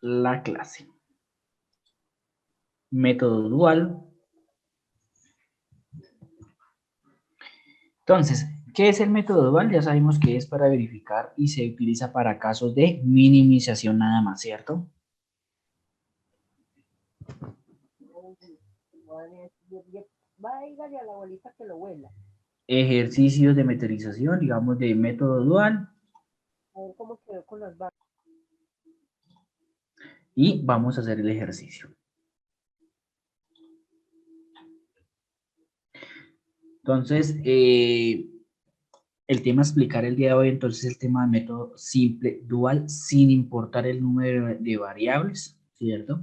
la clase. Método dual. Entonces, ¿qué es el método dual? Ya sabemos que es para verificar y se utiliza para casos de minimización nada más, ¿cierto? Váyale a la abuelita que lo huela. Ejercicios de metrización, digamos, de método dual. A ver cómo quedó con las vacas. Y vamos a hacer el ejercicio. Entonces, el tema a explicar el día de hoy, entonces, el tema de método simple dual sin importar el número de variables, ¿cierto?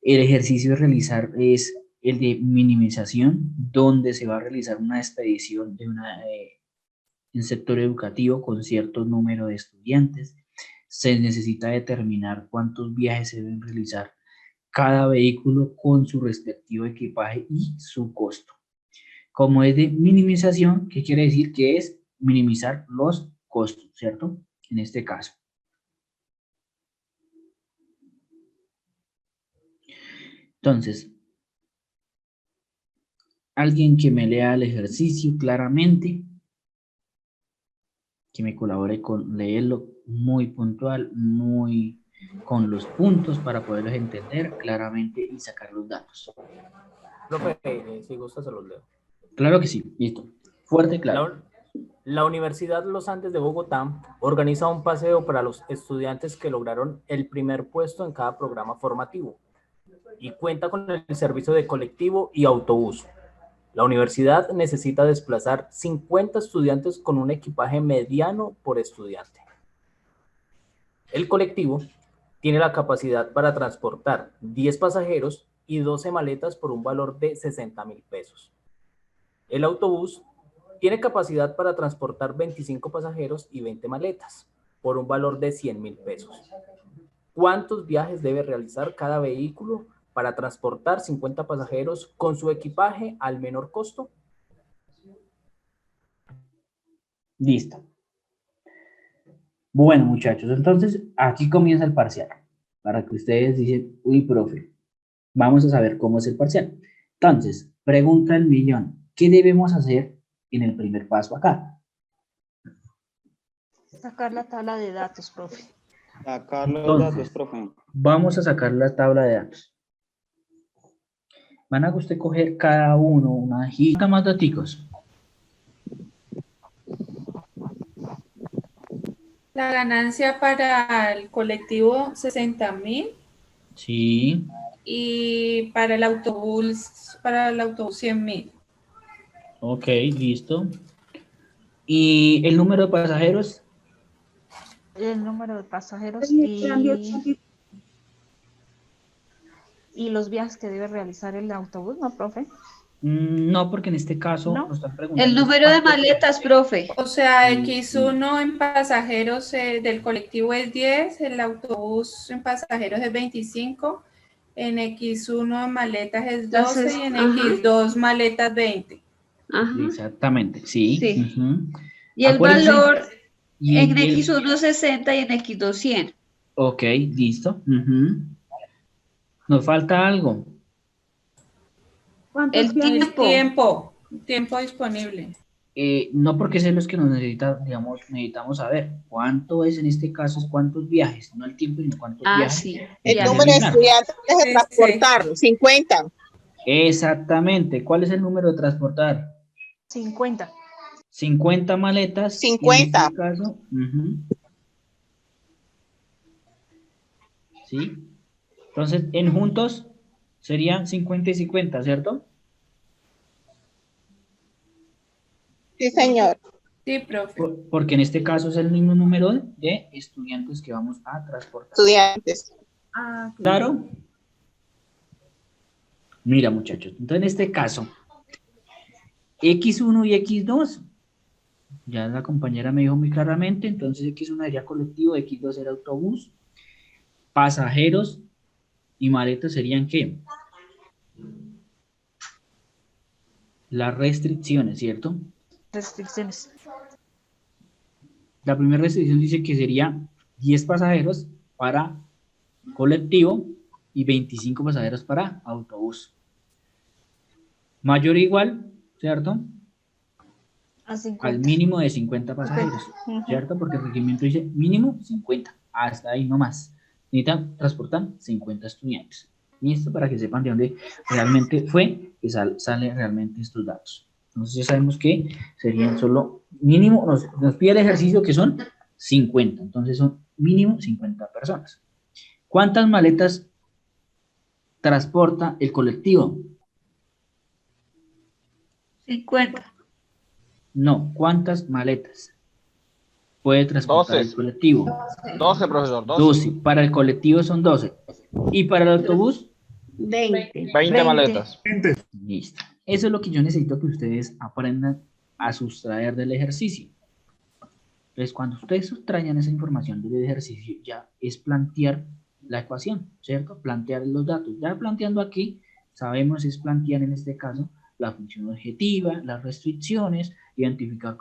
El ejercicio a realizar es el de minimización, donde se va a realizar una expedición de un sector educativo con cierto número de estudiantes. Se necesita determinar cuántos viajes se deben realizar cada vehículo con su respectivo equipaje y su costo. Como es de minimización, ¿qué quiere decir? Que es minimizar los costos, ¿cierto? En este caso. Entonces, alguien que me lea el ejercicio claramente, que me colabore con leerlo muy puntual, muy con los puntos para poderlos entender claramente y sacar los datos. Profe, si gusta se los leo. Claro que sí, listo. Fuerte y claro. La Universidad Los Andes de Bogotá organiza un paseo para los estudiantes que lograron el primer puesto en cada programa formativo y cuenta con el servicio de colectivo y autobús. La universidad necesita desplazar 50 estudiantes con un equipaje mediano por estudiante. El colectivo tiene la capacidad para transportar 10 pasajeros y 12 maletas por un valor de 60.000 pesos. El autobús tiene capacidad para transportar 25 pasajeros y 20 maletas por un valor de 100.000 pesos. ¿Cuántos viajes debe realizar cada vehículo para transportar 50 pasajeros con su equipaje al menor costo? Listo. Bueno, muchachos, entonces aquí comienza el parcial. Para que ustedes dicen, uy, profe, vamos a saber cómo es el parcial. Entonces, pregunta el millón, ¿qué debemos hacer en el primer paso acá? Sacar la tabla de datos, profe. Sacar los Entonces, datos, profe. vamos a sacar la tabla de datos. Van a usted coger cada uno una hojita más daticos. La ganancia para el colectivo 60.000 Sí, y para el autobús 100.000. ok, listo. ¿Y el número de pasajeros? El número de pasajeros y los viajes que debe realizar el autobús, ¿no, profe? No, porque en este caso ¿No? nos están preguntando. El número de maletas, profe. O sea, X1 en pasajeros del colectivo es 10, el autobús en pasajeros es 25, en X1 en maletas es 12 Entonces, y en ajá. X2 maletas 20. Ajá. Exactamente, sí. Sí. Ujú. Y el Acuérdense, valor y en el- X1 60 y en X2 100. Ok, listo. Ujú. Nos falta algo. El tiempo. Tiempo disponible. No, porque es los que nos necesitamos saber cuánto es en este caso, es cuántos viajes, no el tiempo, sino cuántos viajes. Sí. El deben número de realizar. estudiantes de transportar, 50. Exactamente. ¿Cuál es el número de transportar? 50. 50 maletas. 50. Y en este caso, ¿sí? Entonces, en juntos serían 50 y 50, ¿cierto? Sí, señor. Sí, profe. Porque en este caso es el mismo número de estudiantes que vamos a transportar. Estudiantes. Ah, ¿Claro? Mira, muchachos, entonces en este caso, X1 y X2, ya la compañera me dijo muy claramente, entonces X1 sería colectivo, X2 era autobús, pasajeros y maletas serían ¿qué? Las restricciones, ¿cierto? Restricciones. La primera restricción dice que sería 10 pasajeros para colectivo y 25 pasajeros para autobús. Mayor o igual, ¿cierto? A 50. Al mínimo de 50 pasajeros, Ujú. ¿cierto? Porque el requerimiento dice mínimo 50, hasta ahí no más. Necesitan transportar 50 estudiantes. Y esto para que sepan de dónde realmente fue que sale realmente estos datos. Entonces ya sabemos que serían solo mínimo, nos pide el ejercicio que son 50, entonces son mínimo 50 personas. ¿Cuántas maletas transporta el colectivo? 50. No, ¿cuántas maletas puede transportar 12. el colectivo? 12, profesor, 12. 12. Para el colectivo son 12. ¿Y para el autobús? 20. 20 maletas. Listo. Eso es lo que yo necesito que ustedes aprendan a sustraer del ejercicio. Entonces, cuando ustedes sustrayan esa información del ejercicio, ya es plantear la ecuación, ¿cierto? Plantear los datos. Ya planteando aquí, sabemos es plantear en este caso la función objetiva, las restricciones, identificar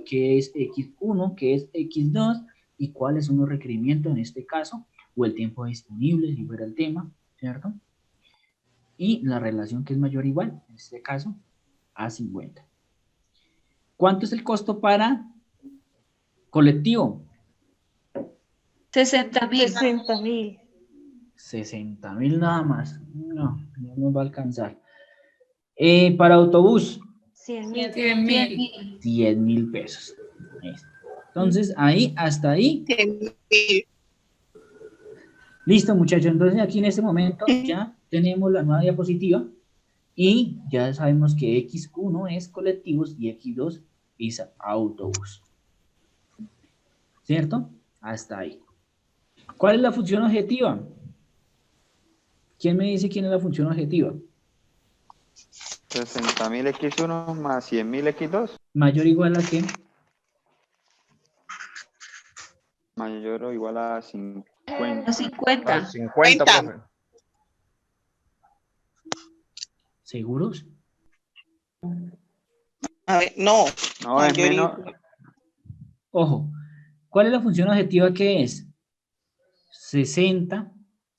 qué es X1, qué es X2 y cuáles son los requerimientos en este caso, o el tiempo disponible, si fuera el tema, ¿cierto? Y la relación que es mayor o igual, en este caso, a 50. ¿Cuánto es el costo para colectivo? 60.000. 60.000. 60.000 nada más. No nos va a alcanzar. Para autobús, 100.000. 100.000. 10.000 pesos. Listo. Entonces, ahí, hasta ahí. 100.000. Listo, muchachos. Entonces, aquí en este momento ya tenemos la nueva diapositiva y ya sabemos que X1 es colectivos y X2 es autobús. ¿Cierto? Hasta ahí. ¿Cuál es la función objetiva? ¿Quién me dice quién es la función objetiva? 60.000 X1 más 100.000 X2. Mayor o igual a qué? Mayor o igual a 50. A 50. 50, profe. ¿Seguros? A ver, no. No, es Mayor y- menor. Ojo, ¿cuál es la función objetiva que es? 60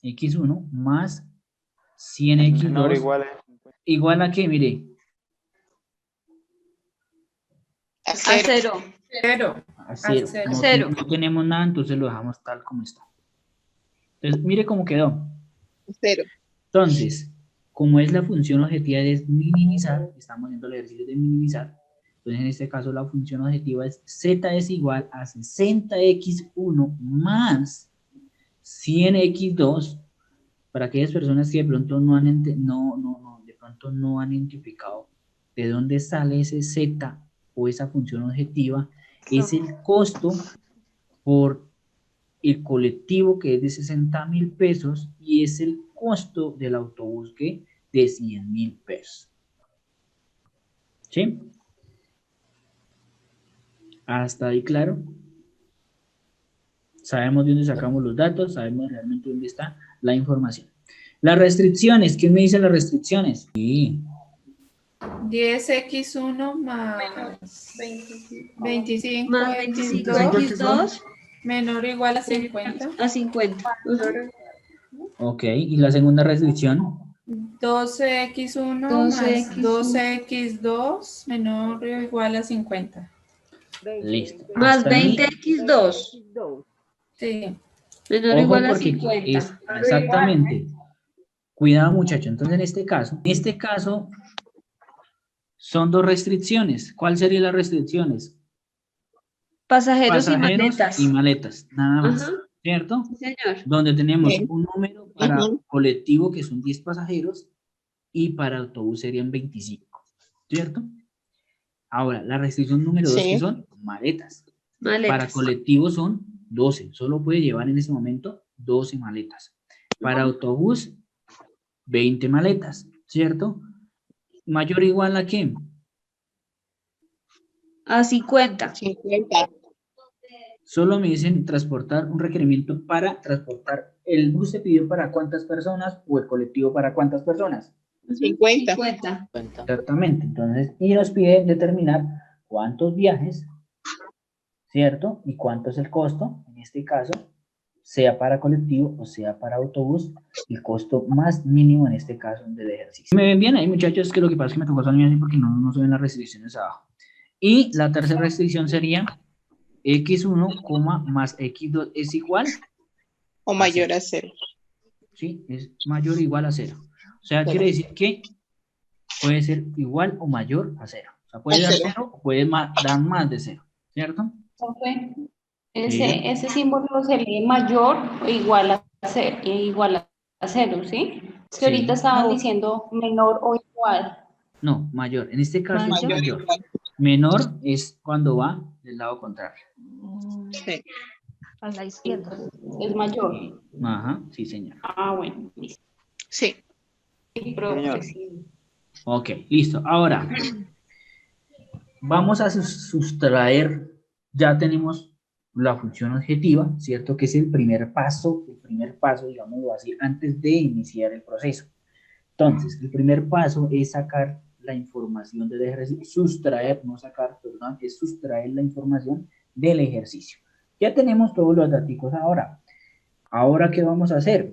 X1 más 100 Menor o X2 igual a 50. igual a qué, mire, A A cero. 0. 0. a cero. cero. No, Cero. no tenemos nada, entonces lo dejamos tal como está. Entonces, mire cómo quedó. Cero. Entonces, como es la función objetiva es minimizar, estamos haciendo el ejercicio de minimizar, entonces en este caso la función objetiva es Z es igual a 60X1 más 100X2, para aquellas personas que de pronto de pronto no han identificado de dónde sale ese Z o esa función objetiva, es el costo por el colectivo que es de 60.000 pesos y es el costo del autobús que de 100.000 pesos. ¿Sí? ¿Hasta ahí claro? Sabemos de dónde sacamos los datos, sabemos realmente dónde está la información. Las restricciones, ¿quién me dice las restricciones? Sí. 10X1 más 25 Más 25 X2 X2 menor o igual a 50. a 50. Ok, y la segunda restricción, 12X1 más 12X2 menor o igual a 50. listo. Más Hasta ahí. 20 X2 Sí. menor o Ojo igual a porque 50. exactamente. Cuidado, muchacho. Entonces, en este caso, son dos restricciones. ¿Cuál serían las restricciones? Pasajeros y Pasajeros maletas. y maletas, nada más. Ajá. ¿Cierto? Sí, señor. Donde tenemos Sí. un número para Ujú. colectivo que son 10 pasajeros y para autobús serían 25. ¿Cierto? Ahora, la restricción número 2 Sí. que son maletas. Para Maletas. colectivo son 12. Solo puede llevar en ese momento 12 maletas. Para autobús, 20 maletas, ¿cierto? ¿Mayor o igual a qué? A 50. 50. Solo me dicen transportar un requerimiento para transportar. ¿El bus se pidió para cuántas personas o el colectivo para cuántas personas? 50. 50. Exactamente. Entonces, y nos pide determinar cuántos viajes, ¿cierto? Y cuánto es el costo, en este caso, sea para colectivo o sea para autobús, el costo más mínimo en este caso del ejercicio. ¿Me ven bien ahí, muchachos? Que lo que pasa es que me tocó salirme así porque no se ven las restricciones abajo. Y la tercera restricción sería x1, más x2 es igual O mayor a 0. ¿sí? Es mayor o igual a 0. O sea, quiere decir que puede ser igual o mayor a 0. O sea, puede dar 0 o puede dar más de 0, ¿cierto? Profe, Sí. ese símbolo se lee mayor o igual a 0, ¿sí? Es que ahorita estaban diciendo menor o igual. No, mayor. En este caso es Mayor. mayor. Menor es cuando va del lado contrario. Sí. A la izquierda. Es mayor. Ajá, sí, señor. Ah, bueno, listo. Sí. Sí, profe, Señor. sí. Ok, listo. Ahora, vamos a sustraer, ya tenemos la función objetiva, ¿cierto? Que es el primer paso, digámoslo así, antes de iniciar el proceso. Entonces, el primer paso es sacar la información del ejercicio, sustraer, no sacar, perdón, es sustraer la información del ejercicio. Ya tenemos todos los datos ahora. Ahora, ¿qué vamos a hacer?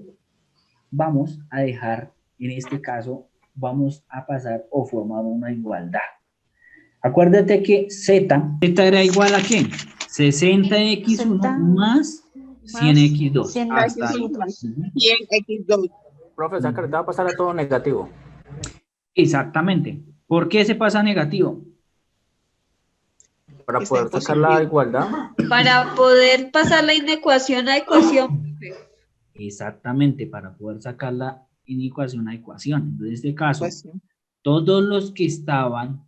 Vamos a dejar, en este caso, vamos a pasar o formar una igualdad. Acuérdate que Z era igual a ¿qué? 60x1 más 100x2. 100x2. Hasta ahí. 100x2. Profe, o sea que le va a pasar a todo negativo. Exactamente. ¿Por qué se pasa a negativo? Para Está poder sacar la imposible. igualdad. Para poder pasar la inecuación a ecuación. Exactamente, para poder sacar la inecuación a ecuación. Entonces, en este caso, Pues, todos los que estaban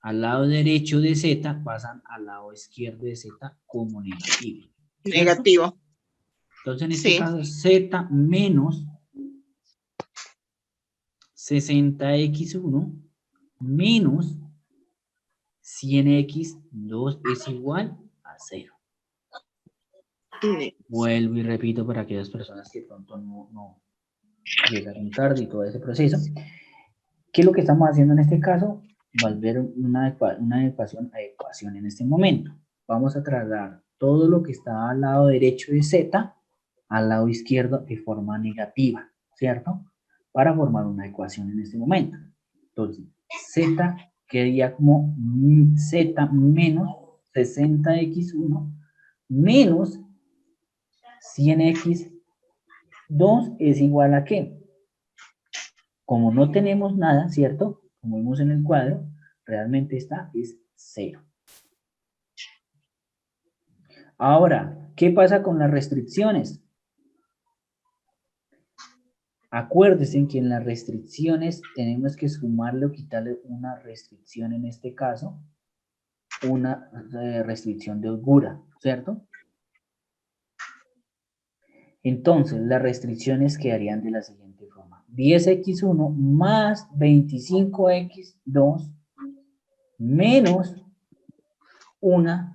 al lado derecho de Z pasan al lado izquierdo de Z como negativo. ¿Cierto? negativo. Entonces, en este Sí. caso, Z menos 60x1 menos 100x2 es igual a 0. Vuelvo y repito para aquellas personas que pronto no llegaron tarde y todo ese proceso. ¿Qué es lo que estamos haciendo en este caso? Volver una ecuación a ecuación en este momento. Vamos a trasladar todo lo que está al lado derecho de Z al lado izquierdo de forma negativa, ¿cierto? Para formar una ecuación en este momento. Entonces, Z quedaría como Z menos 60x1 menos 100x2 es igual a ¿qué? Como no tenemos nada, ¿cierto? Como vimos en el cuadro, realmente esta es 0. Ahora, ¿qué pasa con las restricciones? Acuérdense que en las restricciones tenemos que sumarle o quitarle una restricción, en este caso, una restricción de holgura, ¿cierto? Entonces, las restricciones quedarían de la siguiente forma. 10x1 más 25x2 menos una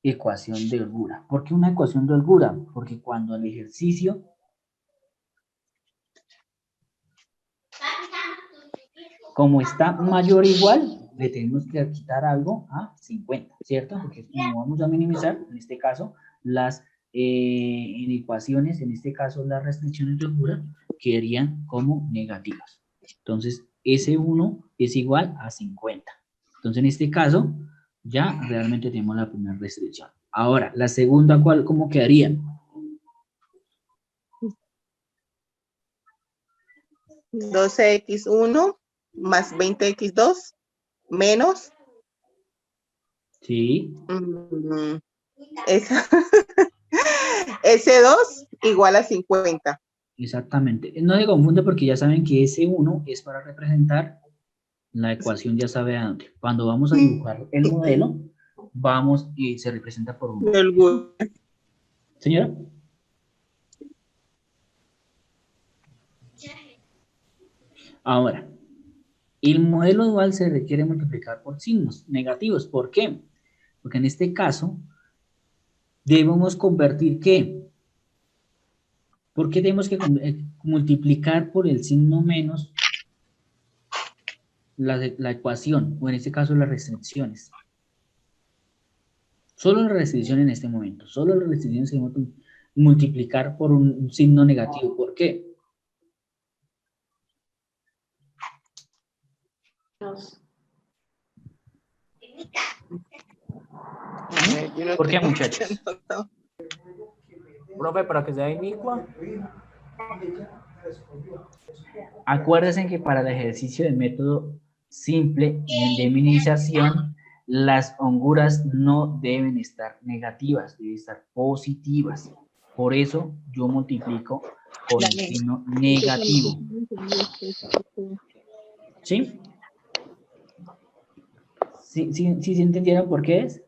ecuación de holgura. ¿Por qué una ecuación de holgura? Porque cuando el ejercicio como está mayor o igual, le tenemos que quitar algo a 50, ¿cierto? Porque como vamos a minimizar, en este caso, las inecuaciones, en este caso las restricciones de holgura, quedarían como negativas. Entonces, S1 es igual a 50. Entonces, en este caso, ya realmente tenemos la primera restricción. Ahora, la segunda, ¿cómo quedaría? ¿12x1 más 20x2 menos? Sí. S2 igual a 50. Exactamente. No se confunde porque ya saben que S1 es para representar la ecuación, ya sabe a dónde. Cuando vamos a dibujar el modelo, vamos y se representa por 1. Señora. Ahora, el modelo dual se requiere multiplicar por signos negativos. ¿Por qué? Porque en este caso debemos convertir ¿qué? ¿Por qué tenemos que multiplicar por el signo menos la ecuación, o en este caso las restricciones? Solo la restricción en este momento, solo las restricciones multiplicar por un signo negativo. ¿Por qué? ¿Por qué, muchachos? Profe, para que sea inicua. Acuérdense que para el ejercicio del método simple de minimización, las honguras no deben estar negativas, deben estar positivas. Por eso yo multiplico por el signo negativo. ¿Sí? ¿Sí entendieron por qué es?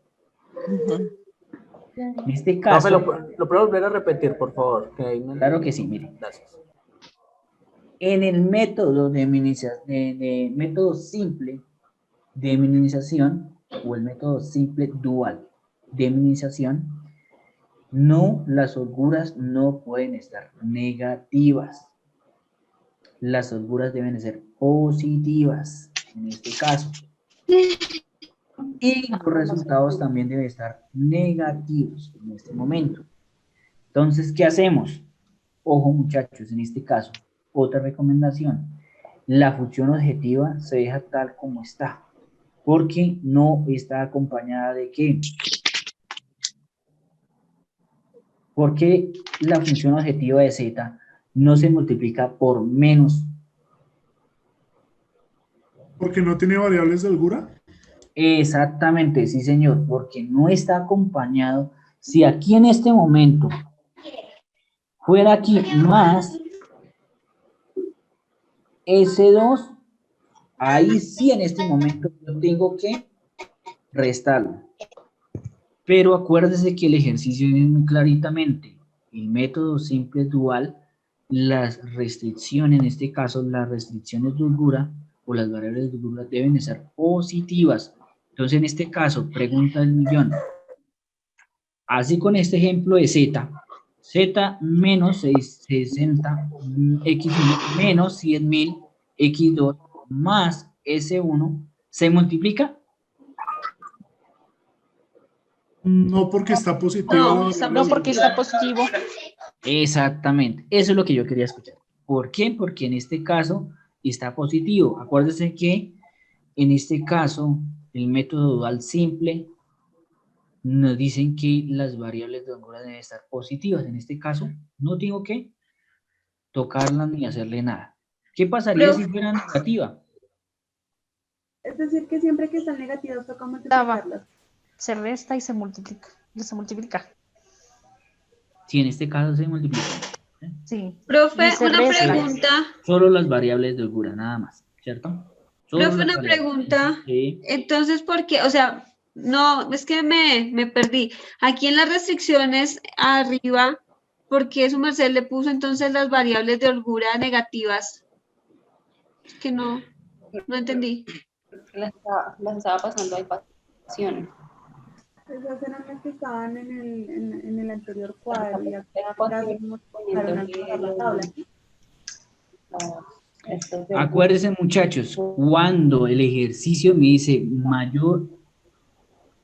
En este caso... Profe, ¿lo puedo volver a repetir, por favor? Claro que sí, mire. Gracias. En el método de método simple de minimización, o el método simple dual de minimización, las holguras no pueden estar negativas. Las holguras deben ser positivas, en este caso. Y los resultados también deben estar negativos en este momento. Entonces, ¿qué hacemos? Ojo, muchachos, en este caso, otra recomendación. La función objetiva se deja tal como está, porque no está acompañada de ¿qué? Porque la función objetiva de z no se multiplica por menos. ¿Porque no tiene variables de holgura? Exactamente, sí señor, porque no está acompañado. Si aquí en este momento fuera aquí más S2, ahí sí en este momento yo tengo que restarlo. Pero acuérdese que el ejercicio es muy claritamente el método simple dual, las restricciones, en este caso las restricciones de holgura o las variables de holgura deben ser positivas. Entonces en este caso, pregunta del millón. Así con este ejemplo de z menos 60, x1 menos 100.000, x2 más s1, ¿se multiplica? No, porque está positivo. No, porque está positivo. Exactamente, eso es lo que yo quería escuchar. ¿Por qué? Porque en este caso está positivo. Acuérdense que en este caso el método dual simple nos dicen que las variables de holgura deben estar positivas. En este caso no tengo que tocarlas ni hacerle nada. ¿Qué pasaría si fuera negativa? Es decir, que siempre que están negativas toca multiplicarlas. Se resta y se multiplica. Si en este caso se multiplica. Sí. Profe, una pregunta. Solo las variables de holgura, nada más, ¿cierto? Profe, una pregunta. Sí. Entonces, ¿por qué? O sea, no, es que me perdí. Aquí en las restricciones arriba, ¿por qué su merced le puso entonces las variables de holgura negativas? Es que no entendí. Las estaba pasando a ecuaciones. Esas eran las que estaban en el anterior cuadro y acá vimos la tabla. Acuérdense, muchachos, cuando el ejercicio me dice mayor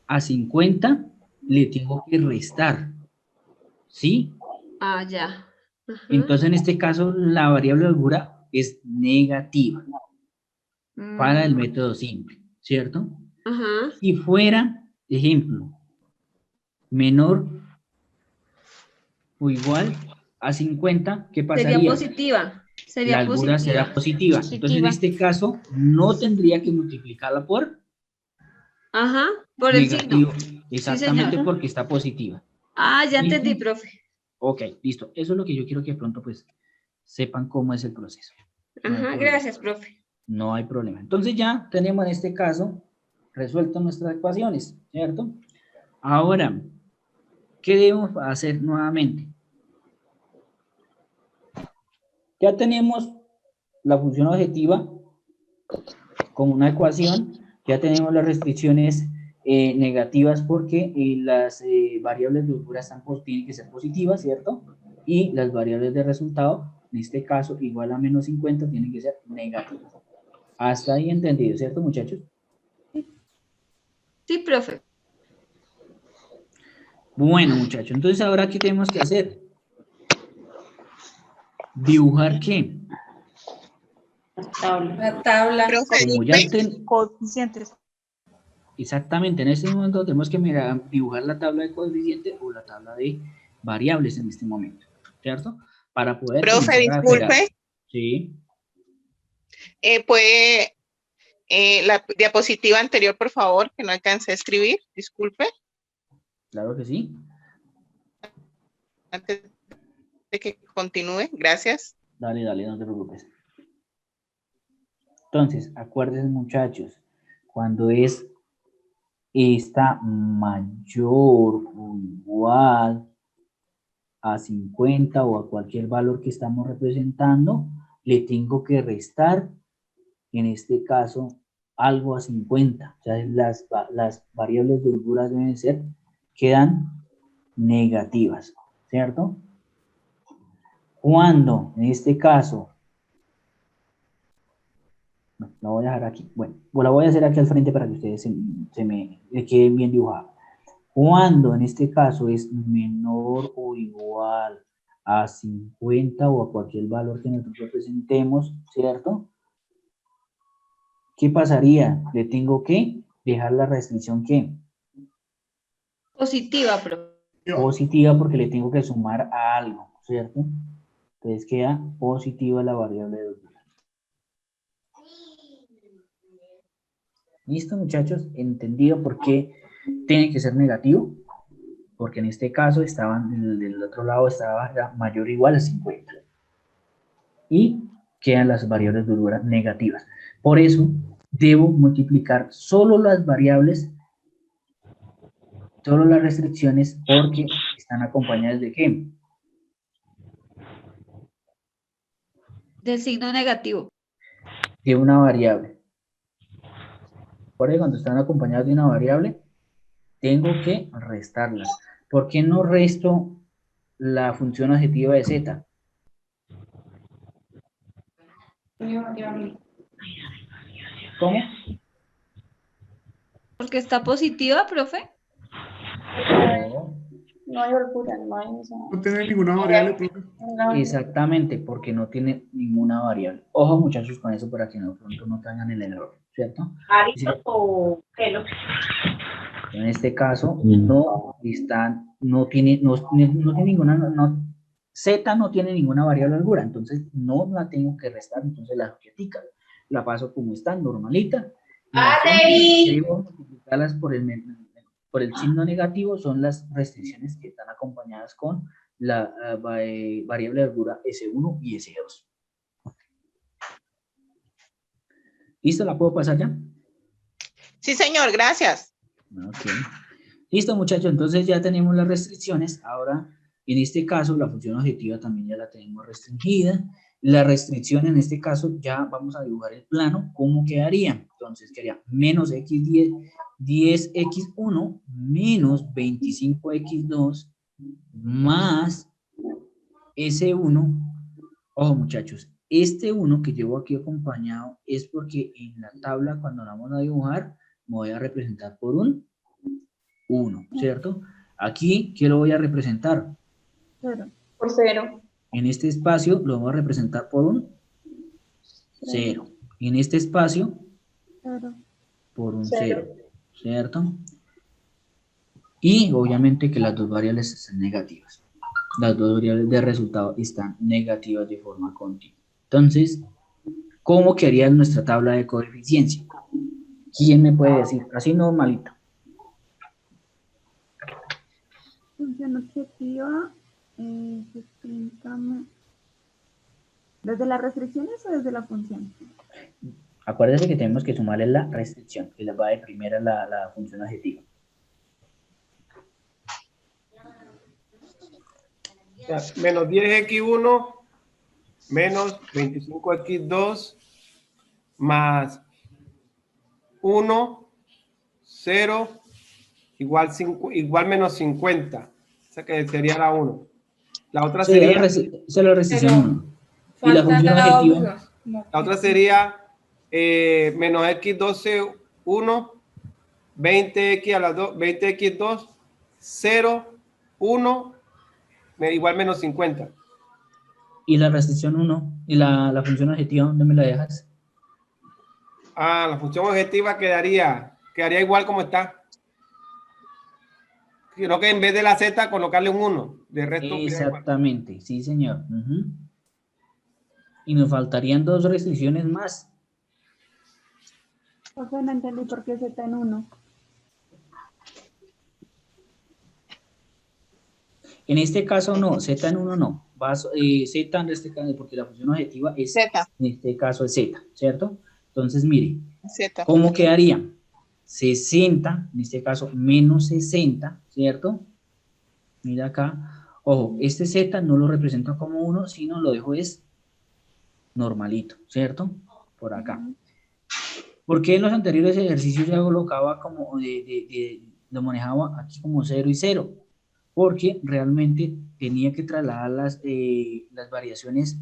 a 50, le tengo que restar, ¿sí? Ah, ya. Ajá. Entonces, en este caso, la variable de holgura es negativa para el método simple, ¿cierto? Ajá. Si fuera, ejemplo, menor o igual a 50, ¿qué pasaría? Sería positiva. La holgura será positiva. Entonces, en este caso, no tendría que multiplicarla por ajá, por el signo. Exactamente, sí, porque está positiva. Ah, ya ¿Listo? entendí, profe. Ok, listo. Eso es lo que yo quiero que pronto pues sepan cómo es el proceso. Ajá, gracias, profe. No hay problema. Entonces ya tenemos en este caso resuelto nuestras ecuaciones, ¿cierto? Ahora, ¿qué debemos hacer nuevamente? Ya tenemos la función objetiva como una ecuación, ya tenemos las restricciones negativas porque las variables de holgura tienen que ser positivas, ¿cierto? Y las variables de resultado, en este caso, igual a menos 50, tienen que ser negativas. Hasta ahí entendido, ¿cierto, muchachos? Sí, profe. Bueno, muchachos, entonces ahora, ¿qué tenemos que hacer? ¿Dibujar qué? La tabla. Como ya coeficientes. Exactamente, en este momento tenemos que mirar, dibujar la tabla de coeficientes o la tabla de variables en este momento, ¿cierto? Para poder... Profe, disculpe. Sí. ¿Puede la diapositiva anterior, por favor, que no alcancé a escribir? Disculpe. Claro que sí. Antes de que continúe, gracias. Dale, no te preocupes. Entonces, acuérdense, muchachos, cuando es esta mayor o igual a 50 o a cualquier valor que estamos representando, le tengo que restar, en este caso, algo a 50. O sea, las variables de holgura deben ser, quedan negativas, ¿cierto? Cuando, en este caso, no, la voy a dejar aquí, bueno, la voy a hacer aquí al frente para que ustedes se me queden bien dibujados. Cuando en este caso es menor o igual a 50 o a cualquier valor que nosotros representemos, ¿cierto? ¿Qué pasaría? Le tengo que dejar la restricción, ¿qué? Positiva, profe. Positiva, porque le tengo que sumar a algo, ¿cierto? Entonces queda positiva la variable de holgura. ¿Listo, muchachos? ¿Entendido por qué tiene que ser negativo? Porque en este caso del otro lado estaba mayor o igual a 50. Y quedan las variables de holgura negativas. Por eso debo multiplicar solo las variables, solo las restricciones, porque están acompañadas de ¿qué? Del signo negativo. De una variable. Por eso cuando están acompañadas de una variable, tengo que restarlas. ¿Por qué no resto la función adjetiva de z? ¿Cómo? Porque está positiva, profe. No hay holgura, no hay... No tiene ninguna variable, profe. Exactamente, porque no tiene ninguna variable. Ojo, muchachos, con eso para que no pronto no tengan el error, ¿cierto? o pelo. En este caso, no tiene ninguna, Z no tiene ninguna variable holgura, entonces no la tengo que restar, entonces la objetica la paso como está, normalita. Debo multiplicarlas por el signo negativo, son las restricciones que están acompañadas con la variable de holgura S1 y S2. ¿Listo? ¿La puedo pasar ya? Sí, señor, gracias. Ok. Listo, muchachos, entonces ya tenemos las restricciones. Ahora, en este caso, la función objetiva también ya la tenemos restringida. La restricción en este caso, ya vamos a dibujar el plano. ¿Cómo quedaría? Entonces, quedaría menos x10, 10x1 menos 25x2 más S1. Ojo, muchachos, este 1 que llevo aquí acompañado es porque en la tabla, cuando la vamos a dibujar, me voy a representar por un 1, ¿cierto? Aquí, ¿qué lo voy a representar? 0. Por 0. En este espacio lo vamos a representar por un 0. Y en este espacio, 0. por un 0, ¿cierto? Y obviamente que las dos variables están negativas. Las dos variables de resultado están negativas de forma continua. Entonces, ¿cómo quedaría nuestra tabla de coeficiencia? ¿Quién me puede decir? Así normalito. Función objetiva, ¿desde las restricciones o desde la función? Acuérdense que tenemos que sumarle la restricción, que va de primera la función adjetiva. Menos 10x1 menos 25x2 más 1, 0, igual menos 50. O sea que sería la 1. La otra sería... Se lo restricción 1. Y la función adjetiva... La otra sería menos x12, 1, 20x a las 2, 20x2, 0, 1, igual menos 50. Y la restricción 1, y la función objetiva, ¿dónde me la dejas? Ah, la función objetiva quedaría igual como está. Sino que en vez de la Z colocarle un 1. De resto queda igual. Exactamente, sí señor. Ujú. Y nos faltarían 2 restricciones más. Profe, no entendí por qué Z en 1. En este caso no, Z en 1 no. Z en este caso, porque la función objetiva es, Z. en este caso es Z, ¿cierto? Entonces, mire, Z. ¿cómo quedaría? 60, en este caso menos 60, ¿cierto? Mira acá. Ojo, este Z no lo represento como 1, sino lo dejo es normalito, ¿cierto? Por acá. Porque en los anteriores ejercicios ya colocaba como, lo manejaba aquí como 0 y 0? Porque realmente tenía que trasladar las variaciones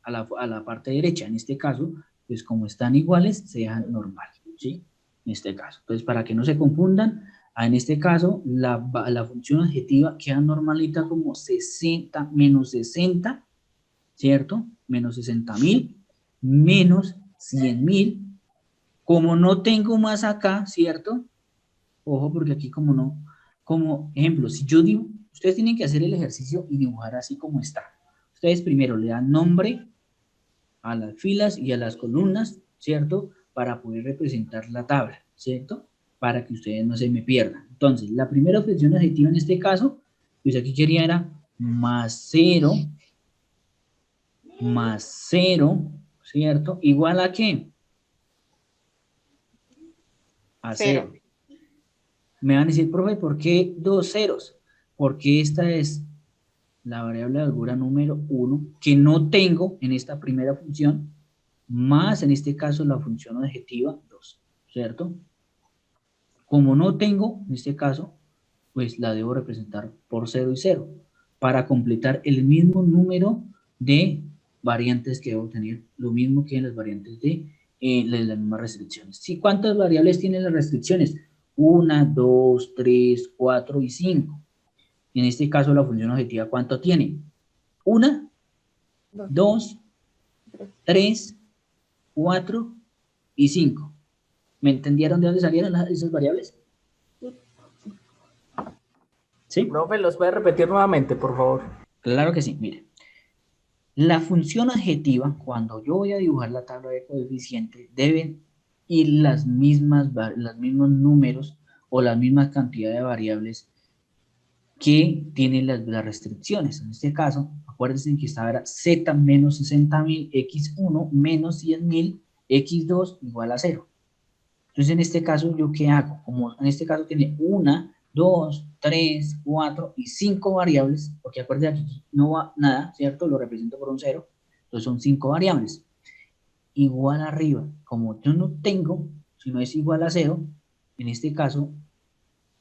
a la parte derecha. En este caso, pues como están iguales, se dejan normal, ¿sí? En este caso. Entonces, para que no se confundan, en este caso, la función objetiva queda normalita como 60 menos 60, ¿cierto? Menos 60.000, menos 100.000. Como no tengo más acá, ¿cierto? Ojo, porque aquí como ejemplo, si yo digo, ustedes tienen que hacer el ejercicio y dibujar así como está. Ustedes primero le dan nombre a las filas y a las columnas, ¿cierto? Para poder representar la tabla, ¿cierto? Para que ustedes no se me pierdan. Entonces, la primera función objetiva en este caso, pues aquí quería era más 0, ¿cierto? ¿Igual a qué? A 0. Me van a decir, profe, ¿por qué 2 ceros? Porque esta es la variable de holgura número 1, que no tengo en esta primera función, más en este caso la función objetiva 2, ¿cierto? Como no tengo, en este caso, pues la debo representar por 0 y 0, para completar el mismo número de variantes que debo tener, lo mismo que en las variantes de las mismas restricciones. ¿Sí? ¿Cuántas variables tienen las restricciones? 1, 2, 3, 4 y 5. En este caso, la función objetiva, ¿cuánto tiene? 1, 2, 3, 4 y 5. ¿Me entendieron de dónde salieron esas variables? ¿Sí? Profe, ¿los puede repetir nuevamente, por favor? Claro que sí, mire. La función objetiva, cuando yo voy a dibujar la tabla de coeficientes, deben ir los mismos números o la misma cantidad de variables que tienen las restricciones. En este caso, acuérdense que esta era Z menos 60.000, X1 menos 100.000, X2 igual a 0. Entonces, en este caso, ¿yo qué hago? Como en este caso tiene 1, 2, 3, 4 y 5 variables, porque acuérdense que aquí no va nada, ¿cierto? Lo represento por un 0, entonces son 5 variables. Igual arriba, como yo no tengo, si no es igual a 0, en este caso,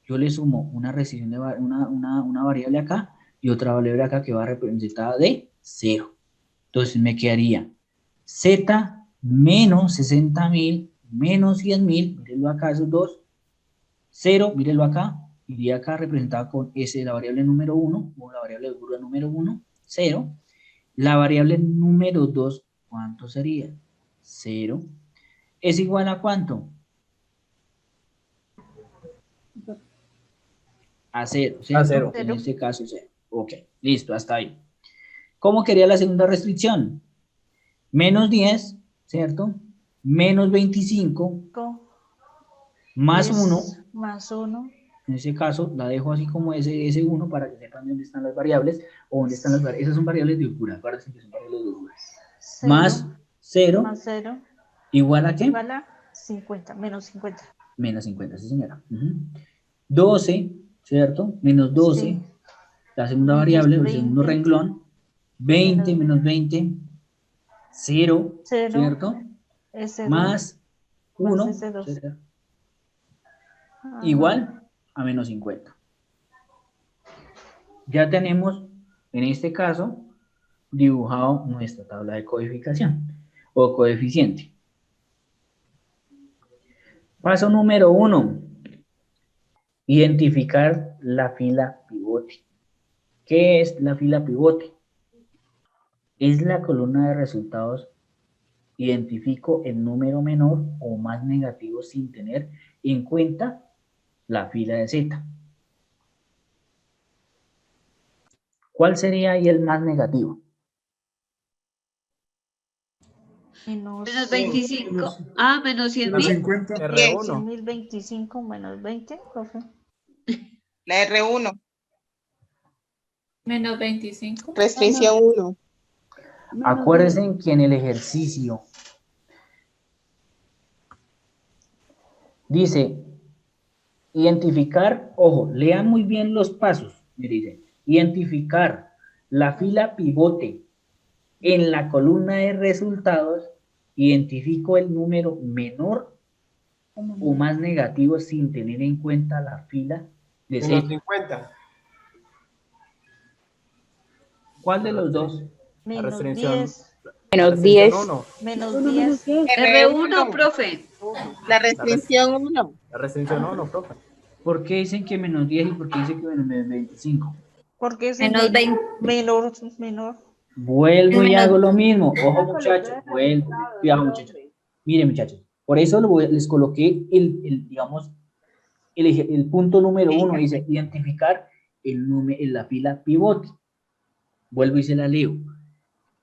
yo le sumo una restricción de una variable acá y otra variable acá que va representada de 0. Entonces me quedaría Z menos 60.000 menos 100.000, mírenlo acá esos dos, 0, mírenlo acá, iría acá representado con S, la variable número 1, o la variable de holgura número 1, 0. La variable número 2, ¿cuánto sería? 0. ¿Es igual a cuánto? A 0, ¿cierto? A 0. En este caso 0. Ok, listo, hasta ahí. ¿Cómo quería la segunda restricción? Menos 10, ¿cierto? Menos 25, más 1. Más 1. En ese caso, la dejo así como ese 1 para que sepan dónde están las variables o dónde están las variables. Esas son variables de holgura, acuérdense que son variables de holgura. Más 0. Más 0. ¿Igual a qué? Igual a 50, menos 50. Menos 50, sí señora. 12, ¿cierto? Menos 12, sí. La segunda variable, el segundo renglón. 20 menos 20, 0, ¿cierto? Más 1, igual a menos 50. Ya tenemos, en este caso, dibujado nuestra tabla de codificación o coeficiente. Paso número 1. Identificar la fila pivote. ¿Qué es la fila pivote? Es la columna de resultados. Identifico el número menor o más negativo sin tener en cuenta la fila de Z. ¿Cuál sería ahí el más negativo? Menos Menos 25. Ah, menos 100 Menos mil. 50. R1. 1025 menos 20, profe. La R1, Menos 25. restricción 1. Acuérdense que en el ejercicio dice identificar, ojo, lean muy bien los pasos. Me dice, identificar la fila pivote en la columna de resultados, identifico el número menor o más negativo sin tener en cuenta la fila de Menos Z. 50. ¿Cuál de los dos? La Menos restricción. 10. Menos 10. Menos 10. R1, profe. La restricción 1. La restricción 1, profe. ¿Por qué dicen que menos 10 y por qué dicen que menos 25? Porque es Menos 20. menor. Vuelvo y hago lo mismo. Ojo, muchachos. Vuelvo. Cuidado, muchachos. Miren, muchachos. Por eso les coloqué digamos, el punto número 1. Dice identificar en la fila pivote. Vuelvo y se la leo.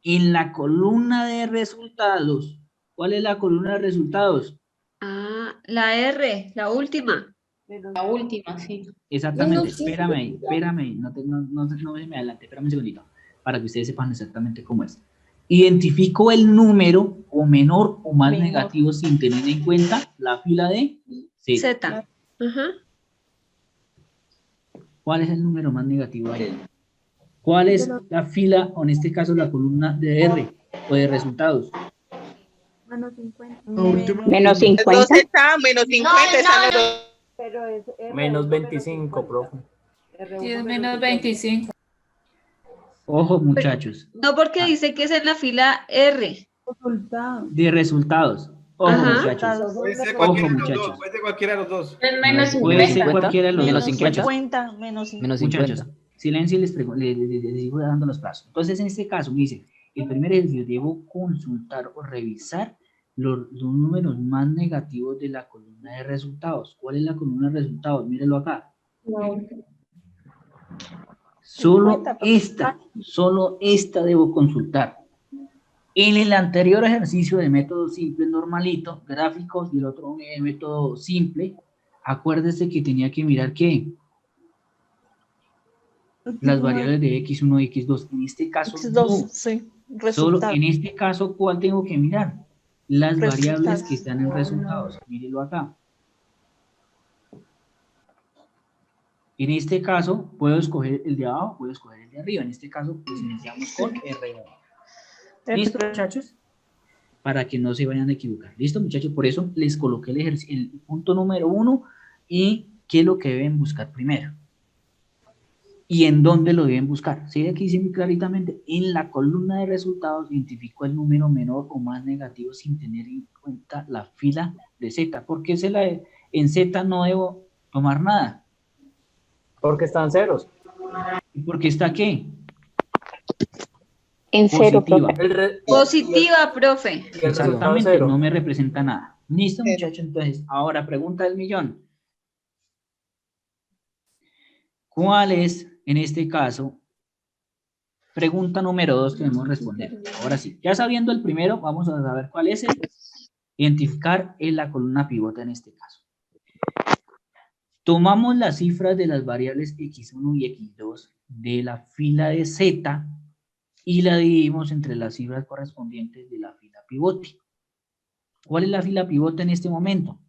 En la columna de resultados. ¿Cuál es la columna de resultados? Ah, la R, la última. La última, sí. Exactamente, espérame ahí, no se me adelante, espérame un segundito, para que ustedes sepan exactamente cómo es. Identifico el número o menor o más negativo sin tener en cuenta la fila de Z. Z. Ajá. ¿Cuál es el número más negativo ahí? ¿Cuál es la fila, o en este caso la columna de R o de resultados? Menos 50. Menos 50. Los está, menos 50 están los dos. Pero es Menos 25, profe. Sí, es menos 25. Ojo, muchachos, No, porque dice que es en la fila R. Resultado. de resultados. Ojo, Ajá. muchachos. Puede ser Ojo, cualquiera de los muchachos. dos. Puede ser cualquiera de los dos. Menos Puede ser 50. cualquiera de los Menos dos. 50. Menos 50. Muchachos, silencio y les sigo dando los pasos. Entonces, en este caso, me dice, el primer ejercicio, debo consultar o revisar los números más negativos de la columna de resultados. ¿Cuál es la columna de resultados? Mírenlo acá. Solo esta debo consultar. En el anterior ejercicio de método simple normalito, gráficos, y el otro método simple, acuérdese que tenía que mirar ¿qué? Las variables de X1 y X2. En este caso, no. Sí. Solo en este caso, ¿cuál tengo que mirar? Las variables que están en resultados. Mírenlo acá. En este caso, puedo escoger el de abajo, puedo escoger el de arriba. En este caso, pues iniciamos con R1. ¿Listo, muchachos? Para que no se vayan a equivocar. ¿Listo, muchachos? Por eso les coloqué el punto número 1 y qué es lo que deben buscar primero. ¿Y en dónde lo deben buscar? ¿Sí? Aquí dice muy claritamente, en la columna de resultados identifico el número menor o más negativo sin tener en cuenta la fila de Z. ¿Por qué en Z no debo tomar nada? Porque están ceros. ¿Y por qué está qué? En cero, Positiva. profe. Positiva, profe. Exactamente, no me representa nada. Listo, muchachos. Entonces, ahora pregunta del millón. ¿Cuál es, en este caso, pregunta número 2 que debemos responder? Ahora sí, ya sabiendo el primero, vamos a saber cuál es el identificar en la columna pivote en este caso. Tomamos las cifras de las variables X1 y X2 de la fila de Z y la dividimos entre las cifras correspondientes de la fila pivote. ¿Cuál es la fila pivote en este momento?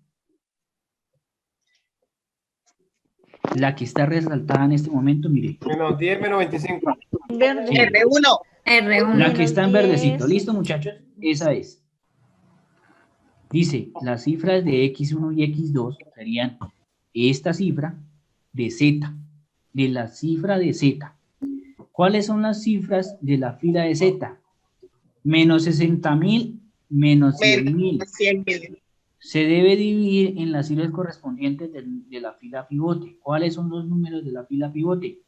La que está resaltada en este momento, mire. Menos 10, menos 25. Verde. R1. R1. La que está en Menos verdecito. 10. ¿Listo, muchachos? Esa es. Dice, las cifras de X1 y X2 serían esta cifra de Z, de la cifra de Z. ¿Cuáles son las cifras de la fila de Z? Menos 60.000, menos 100.000. 100.000. Se debe dividir en las cifras correspondientes de la fila pivote. ¿Cuáles son los números de la fila pivote?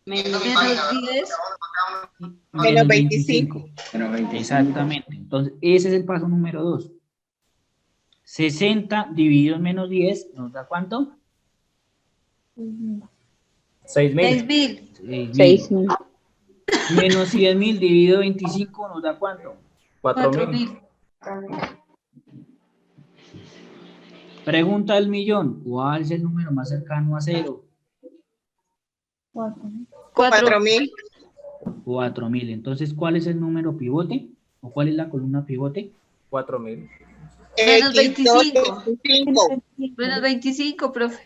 Menos Menos 10. Menos 25. Menos 25. Exactamente. Entonces, ese es el paso número 2. 60 dividido en menos 10, ¿nos da cuánto? 6.000. 6.000. 6.000. Menos 100.000 dividido 25, ¿nos da cuánto? 4.000. 4.000. Pregunta del millón. ¿Cuál es el número más cercano a 0? 4.000. 4.000. Entonces, ¿cuál es el número pivote? ¿O cuál es la columna pivote? 4.000. Menos X2, 25. Menos 25, profe.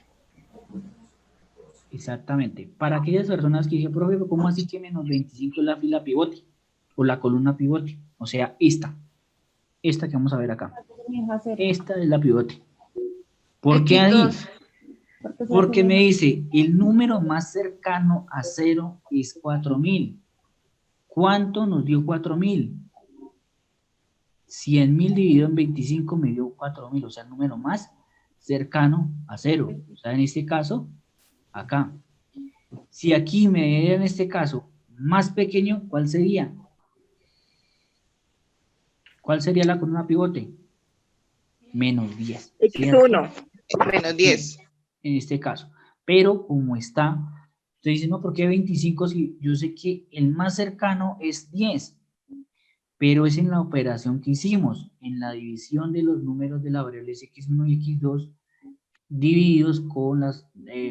Exactamente. Para aquellas personas que dicen, profe, ¿cómo así que menos 25 es la fila pivote? O la columna pivote. O sea, esta. Esta que vamos a ver acá. Esta es la pivote. ¿Por qué ahí? Porque me dice, el número más cercano a 0 es 4.000. ¿Cuánto nos dio 4.000? 100.000 dividido en 25 me dio 4.000, o sea, el número más cercano a 0. O sea, en este caso, acá. Si aquí me diera en este caso más pequeño, ¿cuál sería? ¿Cuál sería la columna pivote? Menos 10. X1. Menos 10. En este caso. Pero como está, usted dice, no, ¿por qué 25? Si yo sé que el más cercano es 10. Pero es en la operación que hicimos, en la división de los números de las variables x1 y x2 divididos con las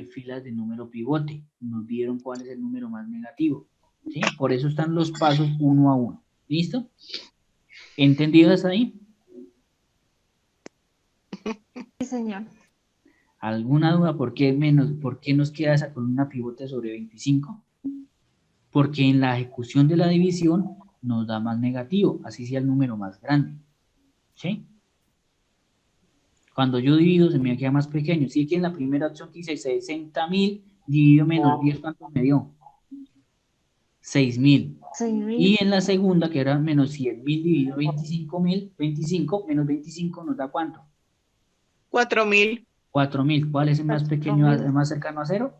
filas de número pivote. Nos dieron cuál es el número más negativo. ¿Sí? Por eso están los pasos uno a uno. ¿Listo? ¿Entendido hasta ahí? Sí, señor. ¿Alguna duda por qué nos queda esa columna pivote sobre 25? Porque en la ejecución de la división nos da más negativo, así sea el número más grande. ¿Sí? Cuando yo divido se me queda más pequeño. Sí, que en la primera opción que hice 60.000 dividido menos 10, ¿cuánto me dio? 6.000. Y en la segunda, que era menos 100.000 dividido 25.000, 25 menos 25 nos da ¿cuánto? 4.000. 4.000. ¿Cuál es el más pequeño, el más cercano a 0?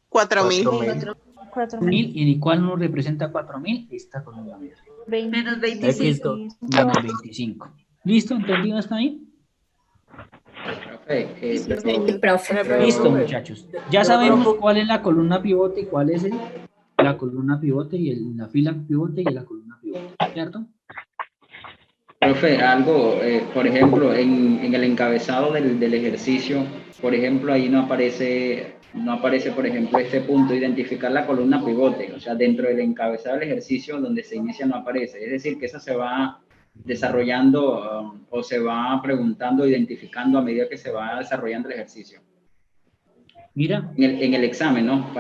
4.000. 4.000. ¿Y cuál nos representa 4.000? Esta columna. Menos 25. Menos 25. ¿Listo? ¿Entendido hasta ahí? Listo, muchachos. Ya sabemos cuál es la columna pivote y cuál es la columna pivote y la fila pivote y la columna pivote, ¿cierto? Profe, algo, por ejemplo, en el encabezado del ejercicio, por ejemplo, ahí no aparece, por ejemplo, este punto, identificar la columna pivote. O sea, dentro del encabezado del ejercicio donde se inicia no aparece. Es decir, que eso se va desarrollando o se va preguntando, identificando a medida que se va desarrollando el ejercicio. Mira. En el examen, ¿no?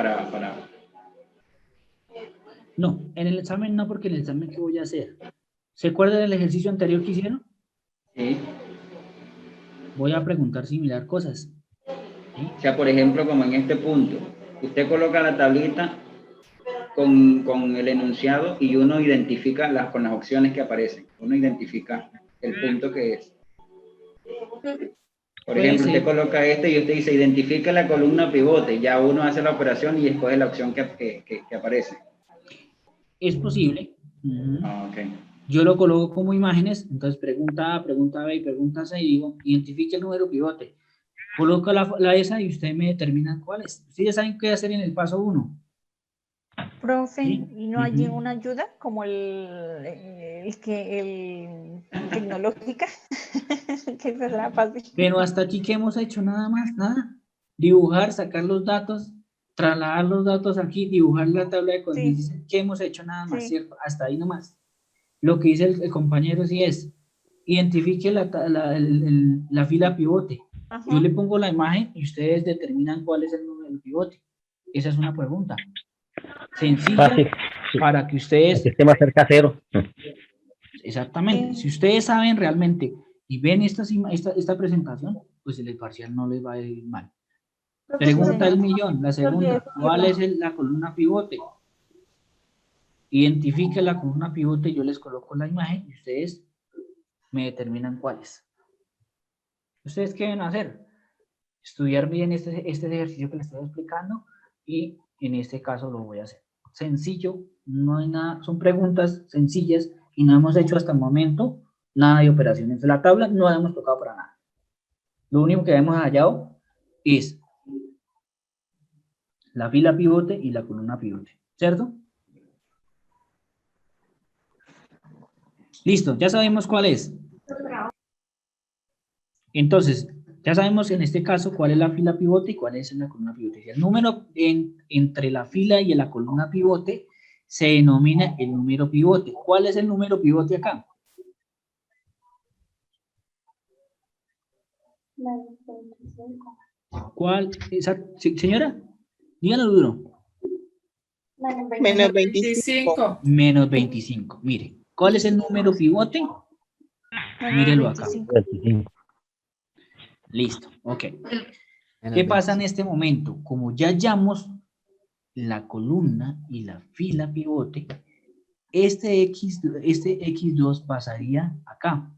No, en el examen no, porque en el examen ¿qué voy a hacer? ¿Se acuerdan del ejercicio anterior que hicieron? Sí. Voy a preguntar similar cosas. ¿Sí? O sea, por ejemplo, como en este punto, usted coloca la tablita con el enunciado y uno identifica con las opciones que aparecen. Uno identifica el punto que es. Por ejemplo, usted coloca este y usted dice, identifica la columna pivote. Ya uno hace la operación y escoge la opción que aparece. Es posible. Okay. Yo lo coloco como imágenes, entonces pregunta A, pregunta B y pregunta C y digo, identifique el número pivote. Coloco la esa y ustedes me determinan cuál es. Ustedes saben qué hacer en el paso 1. Profe, ¿Sí? ¿y no hay ninguna ayuda como el tecnológica? Que será fácil. Pero hasta aquí, ¿qué hemos hecho? Nada más, nada. Dibujar, sacar los datos, trasladar los datos aquí, dibujar la tabla de condiciones. Sí. ¿Qué hemos hecho? Nada más, ¿cierto? Hasta ahí nomás. Lo que dice el compañero sí es, identifique la fila pivote. Ajá. Yo le pongo la imagen y ustedes determinan cuál es el número del pivote. Esa es una pregunta sencilla para que ustedes... Que esté más cerca a 0. Exactamente. Si ustedes saben realmente y ven esta presentación, pues el parcial no les va a ir mal. Pregunta del millón, la segunda, ¿cuál es la columna pivote? Identifique la columna pivote, yo les coloco la imagen y ustedes me determinan cuál es. ¿Ustedes qué deben hacer? Estudiar bien este ejercicio que les estoy explicando y en este caso lo voy a hacer. Sencillo, no hay nada, son preguntas sencillas y no hemos hecho hasta el momento nada de operaciones. La tabla no la hemos tocado para nada. Lo único que hemos hallado es la fila pivote y la columna pivote, ¿cierto? Listo, ya sabemos cuál es. Entonces, ya sabemos en este caso cuál es la fila pivote y cuál es la columna pivote. El número entre la fila y la columna pivote se denomina el número pivote. ¿Cuál es el número pivote acá? ¿Cuál? Señora, díganlo duro. Menos 25. Menos 25. Mire, ¿cuál es el número pivote? Mírenlo acá. 25. Listo, ok. ¿Qué pasa en este momento? Como ya hallamos la columna y la fila pivote, este X2 pasaría acá.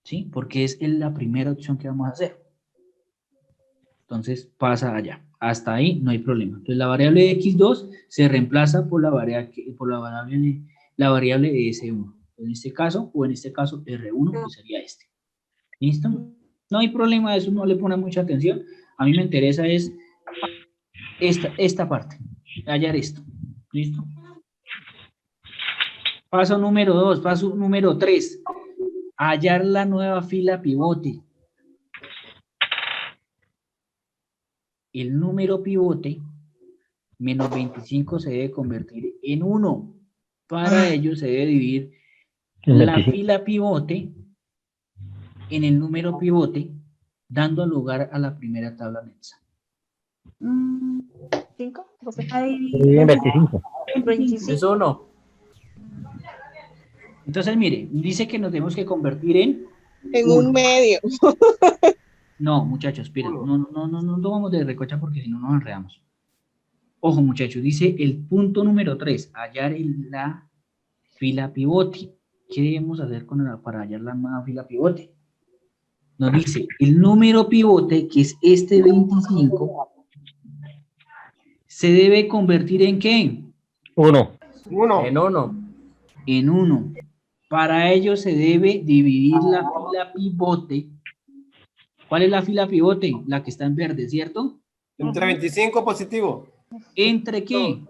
¿Sí? Porque es la primera opción que vamos a hacer. Entonces pasa allá. Hasta ahí no hay problema. Entonces la variable de X2 se reemplaza por la variable de S1. En este caso, o en este caso R1, que sería este. ¿Listo? No hay problema, eso no le pone mucha atención. A mí me interesa es esta parte, hallar esto. ¿Listo? Paso número 2, paso número 3. Hallar la nueva fila pivote. El número pivote, menos 25, se debe convertir en 1. Para ello se debe dividir la fila pivote en el número pivote, dando lugar a la primera tabla anexa. 5. 25. 25. Es 1. Entonces, mire, dice que nos tenemos que convertir en un medio. No, muchachos, esperen, no vamos de recocha porque si no nos enredamos. Ojo, muchachos, dice el punto número 3, hallar la fila pivote. ¿Qué debemos hacer para hallar la nueva fila pivote? Nos dice el número pivote, que es este 25, se debe convertir en ¿qué? 1. En 1. En 1. Para ello se debe dividir la fila pivote. ¿Cuál es la fila pivote? La que está en verde, ¿cierto? Entre 25 positivo. ¿Entre qué?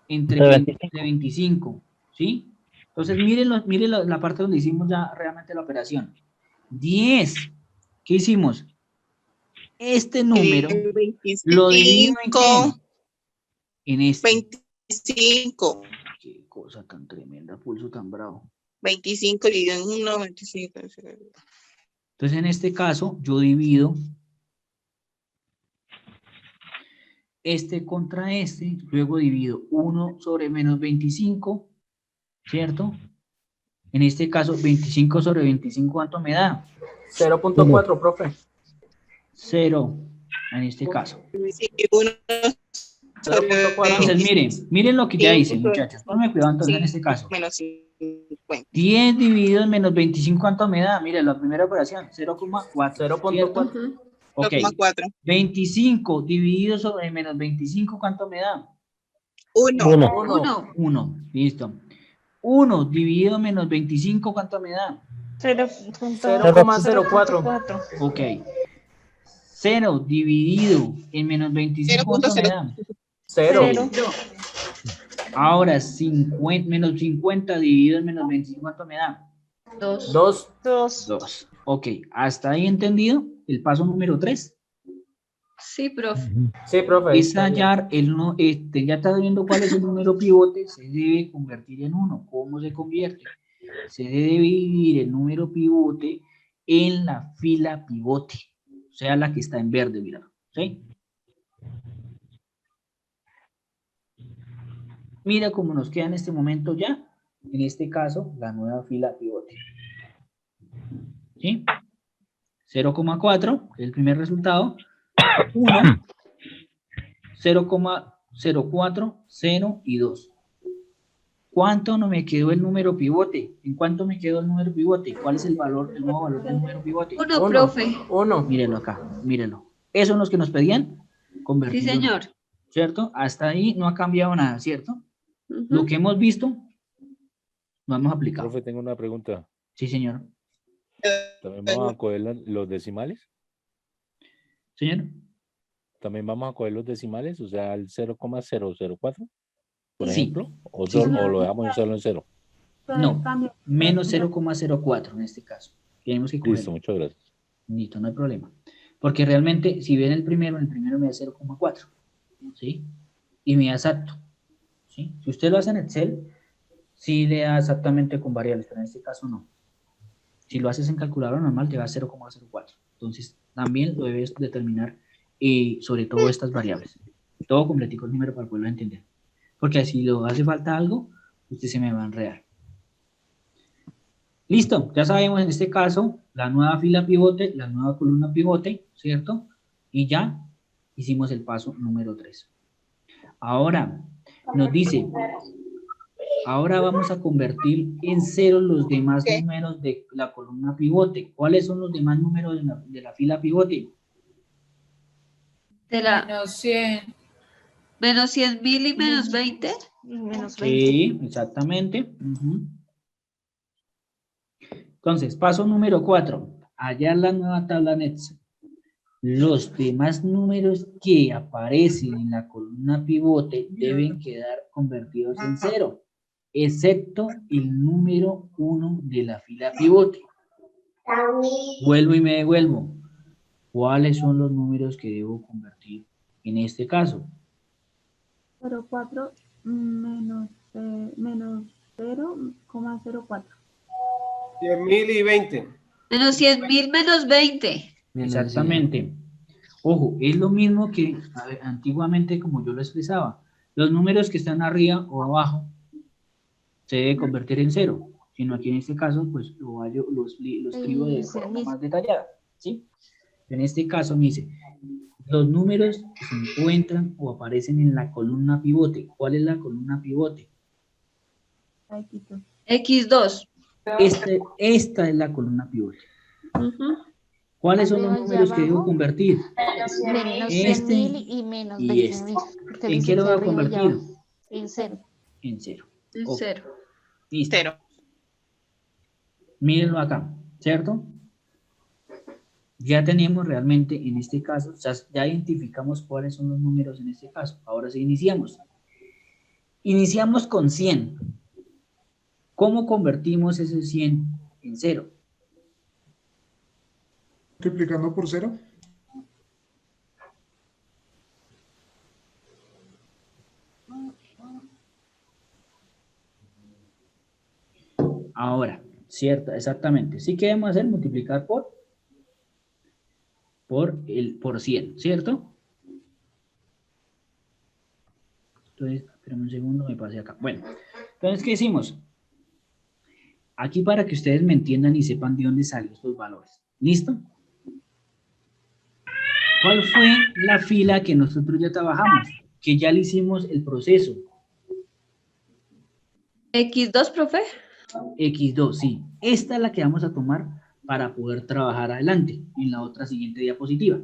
Entre 25, ¿sí? Entonces, miren la parte donde hicimos ya realmente la operación. 10. ¿Qué hicimos? Este número 25. lo divido en ¿qué? En este. 25. Qué cosa tan tremenda, pulso tan bravo. 25 dividido en 1, 25. Entonces, en este caso, yo divido este contra este, luego divido 1 sobre menos 25, ¿cierto? En este caso, 25 sobre 25, ¿cuánto me da? 0.4, profe. 0, en este caso. 0.4. Entonces, miren lo que ya hice, muchachos. Ponme cuidado entonces en este caso. 10 dividido en menos 25, ¿cuánto me da? Miren, la primera operación, 0,4. 0.4. Ok. 25 dividido sobre menos 25, ¿cuánto me da? 1. Listo. 1 dividido en menos 25, ¿cuánto me da? 0,04. Ok. 0 dividido en menos 25, ¿cuánto me da? 0. Ahora, menos 50 dividido en menos 25, ¿cuánto me da? 2. Ok, ¿hasta ahí entendido? El paso número 3. Sí, profe. Sí, profe. Es hallar ya está viendo cuál es el número pivote, se debe convertir en 1. ¿Cómo se convierte? Se debe dividir el número pivote en la fila pivote, o sea, la que está en verde, mira, ¿sí? Mira cómo nos queda en este momento ya, en este caso, la nueva fila pivote. ¿Sí? 0,4, el primer resultado. 1, 0,04, 0 y 2. ¿Cuánto no me quedó el número pivote? ¿En cuánto me quedó el número pivote? ¿Cuál es el nuevo valor del número pivote? 1, profe. 1. Mírenlo acá, mírenlo. Esos son los que nos pedían convertir. Sí, señor. ¿Cierto? Hasta ahí no ha cambiado nada, ¿cierto? Lo que hemos visto, lo hemos aplicado. Profe, tengo una pregunta. Sí, señor. ¿También vamos a coger los decimales? Señor. ¿También vamos a coger los decimales? O sea, el 0,004, por Sí. ejemplo. ¿O, Sí, señor. o lo dejamos solo en 0? No, menos 0,04 en este caso. Tenemos que coger. Listo, muchas gracias. Listo, no hay problema. Porque realmente, si ven el primero me da 0,4. ¿Sí? Y me da exacto. ¿Sí? Si usted lo hace en Excel, sí le da exactamente con variables, pero en este caso no. Si lo haces en calculadora normal, te da 0,04. Entonces, también lo debes determinar sobre todo estas variables. Todo completico el número para poderlo entender. Porque si lo hace falta algo, usted se me va a enredar. Listo, ya sabemos en este caso la nueva fila pivote, la nueva columna pivote, ¿cierto? Y ya hicimos el paso número 3. Ahora nos dice, ahora vamos a convertir en 0 los demás números de la columna pivote. ¿Cuáles son los demás números de la fila pivote? De la Menos 100. menos 100.000 y menos 20. Sí, exactamente. Entonces, paso número 4. Hallar la nueva tabla en Excel. Los demás números que aparecen en la columna pivote deben quedar convertidos en 0, excepto el número 1 de la fila pivote. Vuelvo y me devuelvo. ¿Cuáles son los números que debo convertir en este caso? 0,4 menos 0,04. 10.000 y 20. Menos 100.000 menos 20. Exactamente. Ojo, es lo mismo que antiguamente, como yo lo expresaba. Los números que están arriba o abajo se debe convertir en 0. Sino aquí en este caso, pues lo escribo de forma más detallada. ¿Sí? En este caso me dice, los números que se encuentran o aparecen en la columna pivote. ¿Cuál es la columna pivote? X2. Esta es la columna pivote. ¿Cuáles son los números que debo convertir? Menos Este 100.000 y menos y 20.000. ¿En qué lo voy a convertir? En 0. En 0. En 0. Listo. Mírenlo acá, ¿cierto? Ya tenemos realmente en este caso, ya identificamos cuáles son los números en este caso. Ahora sí iniciamos. Iniciamos con 100. ¿Cómo convertimos ese 100 en 0? Multiplicando por 0. Ahora, cierto, exactamente. Sí que debemos hacer multiplicar por 100, ¿cierto? Entonces, espérame un segundo, me pasé acá. Bueno, entonces, ¿qué hicimos? Aquí para que ustedes me entiendan y sepan de dónde salen estos valores. ¿Listo? ¿Cuál fue la fila que nosotros ya trabajamos? Que ya le hicimos el proceso. X2, profe. X2, sí. Esta es la que vamos a tomar para poder trabajar adelante en la otra siguiente diapositiva.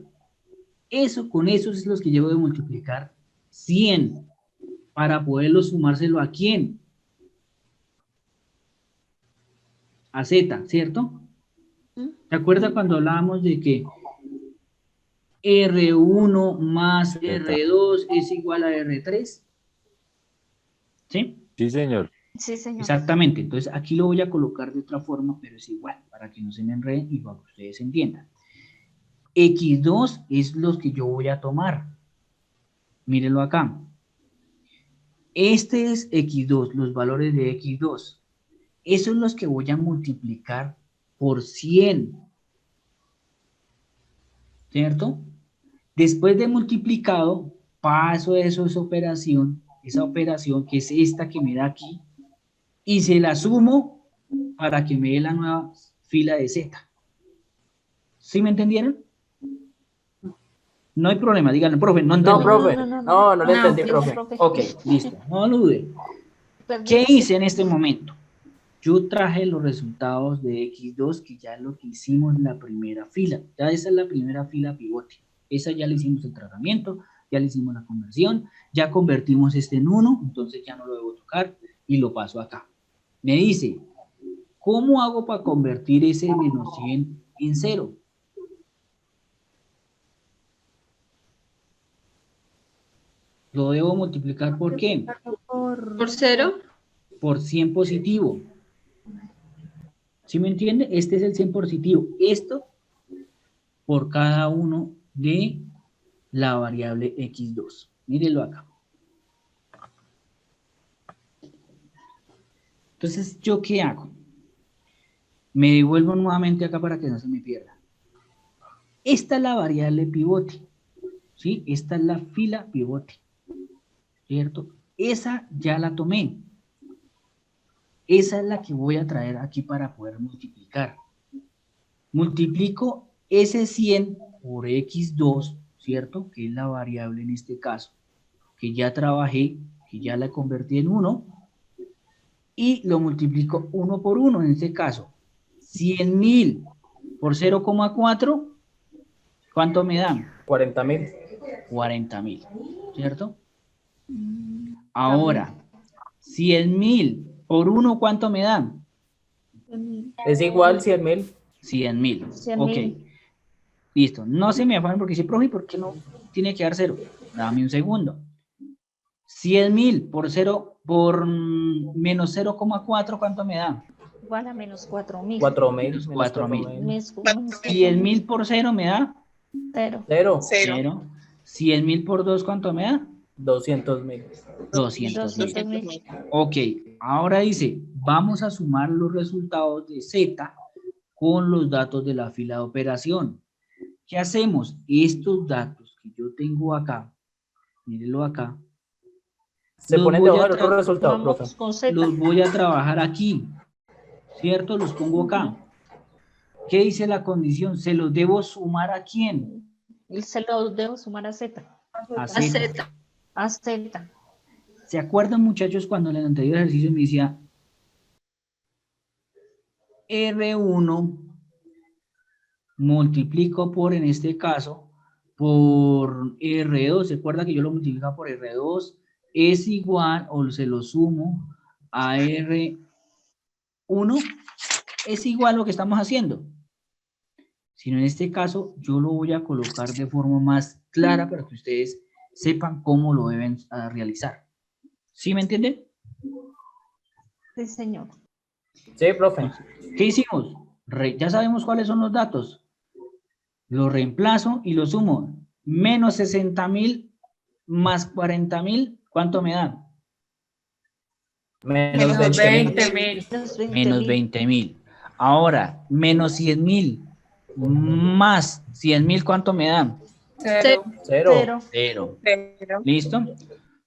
Con eso es los que llevo de multiplicar 100 para poderlo sumárselo a quién. A Z, ¿cierto? ¿Te acuerdas cuando hablábamos de que R1 más R2 es igual a R3? ¿Sí? Sí, señor. Sí, señor. Exactamente. Entonces, aquí lo voy a colocar de otra forma, pero es igual, para que no se me enreden y para que ustedes entiendan. X2 es los que yo voy a tomar. Mírenlo acá. Este es X2, los valores de X2. Esos son los que voy a multiplicar por 100. ¿Cierto? Después de multiplicado, paso eso, esa operación que es esta que me da aquí, y se la sumo para que me dé la nueva fila de Z. ¿Sí me entendieron? No hay problema, díganle, profe, no entendí. No, profe, no le entendí, profe. Ok, listo, no lo dude. ¿Qué hice en este momento? Yo traje los resultados de X2, que ya es lo que hicimos en la primera fila. Ya esa es la primera fila pivote. Esa ya le hicimos el tratamiento, ya le hicimos la conversión, ya convertimos este en 1, entonces ya no lo debo tocar y lo paso acá. Me dice, ¿cómo hago para convertir ese menos 100 en 0? Lo debo multiplicar ¿por qué? ¿Por 0? Por 100 positivo. ¿Sí me entiende? Este es el 100 positivo. Esto por cada uno de la variable x2. Mírenlo acá. Entonces, ¿yo qué hago? Me devuelvo nuevamente acá para que no se me pierda. Esta es la variable pivote. ¿Sí? Esta es la fila pivote. ¿Cierto? Esa ya la tomé. Esa es la que voy a traer aquí para poder multiplicar. Multiplico ese 100 por x2, ¿cierto? Que es la variable en este caso, que ya trabajé, que ya la convertí en 1, y lo multiplico 1 por 1 en este caso. 100.000 por 0,4, ¿cuánto me dan? 40.000. 40.000, ¿cierto? Ahora, 100.000 por 1, ¿cuánto me dan? Es igual 100.000. 100.000. 100.000. Ok. Listo. No se me afanen porque dice, profe, ¿por qué no tiene que dar 0? Dame un segundo. 100.000 por 0, por menos 0,4, ¿cuánto me da? Igual a menos 4.000. 4.000. 4.000. 100.000 por 0 me da 0. 0. 100.000 por 2, ¿cuánto me da? 200.000. 200.000. Ok, ahora dice, vamos a sumar los resultados de Z con los datos de la fila de operación. ¿Qué hacemos? Estos datos que yo tengo acá, mírenlo acá. Se ponen debajo del otro resultado, profe. Los voy a trabajar aquí, ¿cierto? Los pongo acá. ¿Qué dice la condición? ¿Se los debo sumar a quién? Se los debo sumar a Z. A Z. A Z. ¿Se acuerdan, muchachos, cuando en el anterior ejercicio me decía R1 multiplico por, en este caso, por R2? ¿Se acuerda que yo lo multiplicaba por R2? Es igual, o se lo sumo a R1, es igual a lo que estamos haciendo. Sino en este caso, yo lo voy a colocar de forma más clara para que ustedes sepan cómo lo deben realizar. ¿Sí me entienden? Sí, señor. Sí, profe. ¿Qué hicimos? Ya sabemos cuáles son los datos. Lo reemplazo y lo sumo. Menos 60.000 más 40.000, ¿cuánto me da? Menos 20.000. Menos 20.000. Ahora, menos 100.000 más 100.000, ¿cuánto me da? 0. ¿Listo?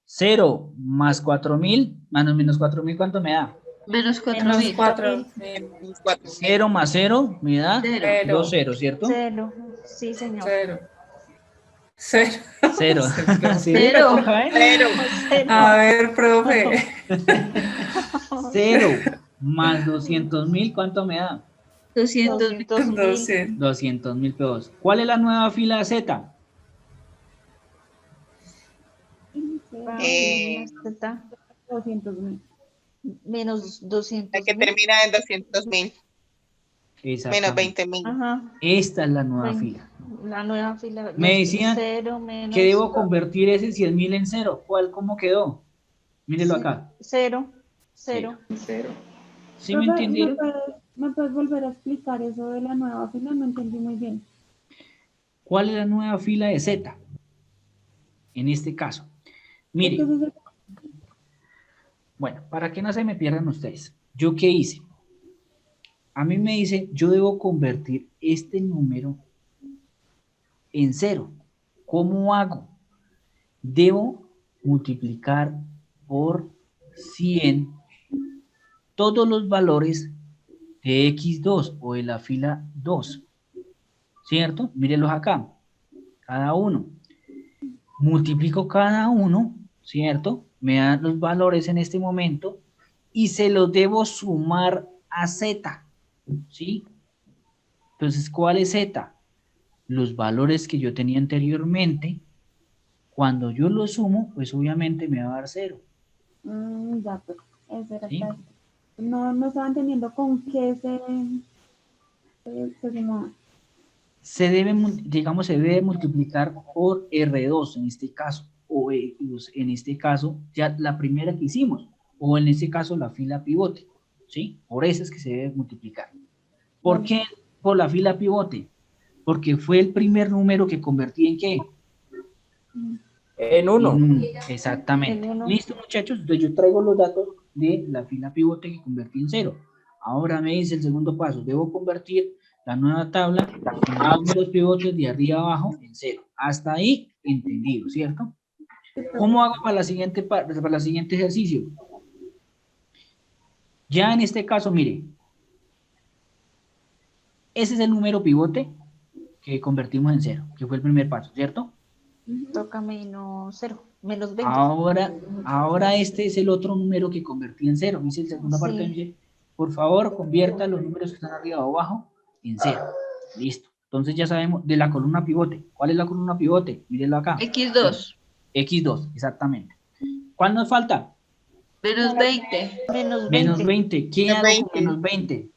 0 más 4.000, menos 4.000, ¿cuánto me da? Menos 4.000. 0 más 0 me da 2 ceros, ¿cierto? 0. Sí, señor. 0. 0. 0. A ver, profe. 0 más 200.000, ¿cuánto me da? 200.000. 200.000 pesos. ¿Cuál es la nueva fila Z? Z. 200.000. Menos 200.000. La que termina en 200.000. Menos 20.000. Ajá. Esta es la nueva fila. La nueva fila. Me decían 0 menos. que debo convertir ese 100.000 en 0. ¿Cuál? ¿Cómo quedó? Mírelo acá. 0. ¿Sí me entendieron? ¿Me puedes volver a explicar eso de la nueva fila? No entendí muy bien. ¿Cuál es la nueva fila de Z? En este caso. Mire. Bueno, para que no se me pierdan ustedes. ¿Yo qué hice? A mí me dice, yo debo convertir este número en 0. ¿Cómo hago? Debo multiplicar por 100 todos los valores de x2 o de la fila 2. ¿Cierto? Mírenlos acá. Cada uno. Multiplico cada uno, ¿cierto? Me dan los valores en este momento y se los debo sumar a Z. ¿Sí? Entonces, ¿cuál es Z? los valores que yo tenía anteriormente, cuando yo los sumo, pues obviamente me va a dar 0. Ya, pues, eso era ¿Sí? casi. No estaba entendiendo con qué se sumaba. Se debe, digamos, se debe multiplicar por R2 en este caso, o en este caso ya la primera que hicimos, o en este caso la fila pivote, ¿sí? Por eso es que se debe multiplicar. ¿Por qué por la fila pivote? Porque fue el primer número que convertí en ¿qué? En 1. Exactamente. En 1. Listo, muchachos, entonces yo traigo los datos de la fila pivote que convertí en 0. Ahora me dice el segundo paso, debo convertir la nueva tabla con los números pivotes de arriba abajo en 0. Hasta ahí, entendido, ¿cierto? ¿Cómo hago para la siguiente ejercicio? Ya en este caso, mire, ese es el número pivote que convertimos en 0, que fue el primer paso, ¿cierto? Toca menos 0, menos 20. Ahora este es el otro número que convertí en 0. Dice la segunda parte, dice, por favor, convierta los números que están arriba o abajo en 0. Listo. Entonces ya sabemos de la columna pivote. ¿Cuál es la columna pivote? Mírenlo acá. X2. X2, exactamente. ¿Cuál nos falta? Menos 20. Menos 20. ¿Qué hago con menos 20?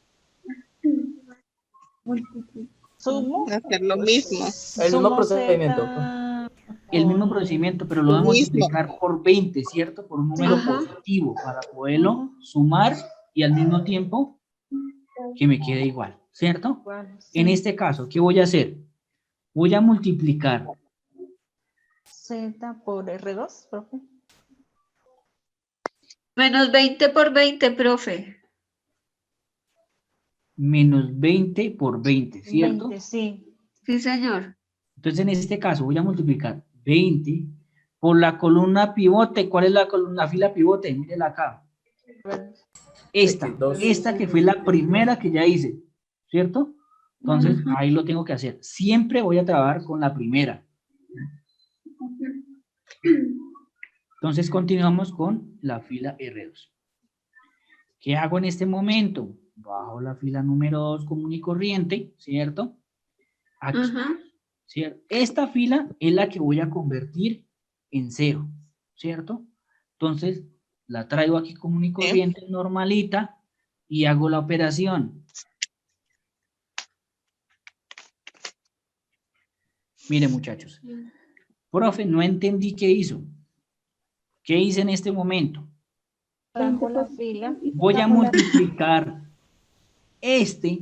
Sumo. Hacer lo mismo. El mismo procedimiento. El mismo procedimiento, pero lo debemos multiplicar por 20, ¿cierto? Por un número positivo para poderlo sumar y al mismo tiempo que me quede igual, ¿cierto? En este caso, ¿qué voy a hacer? Voy a multiplicar Z por R2, profe. Menos 20 por 20, profe. menos 20 por 20, ¿cierto? 20, sí. Sí, señor. Entonces, en este caso, voy a multiplicar 20 por la columna pivote. ¿Cuál es la fila pivote? Mírenla acá. Esta que fue la primera que ya hice, ¿cierto? Entonces, ahí lo tengo que hacer. Siempre voy a trabajar con la primera. Entonces, continuamos con la fila R2. ¿Qué hago en este momento? Bajo la fila número 2 común y corriente, ¿cierto? Aquí, ¿cierto? Esta fila es la que voy a convertir en 0, ¿cierto? Entonces, la traigo aquí común y corriente, normalita, y hago la operación. Miren, muchachos. Profe, no entendí qué hizo. ¿Qué hice en este momento? Bajo la fila. Voy a multiplicar este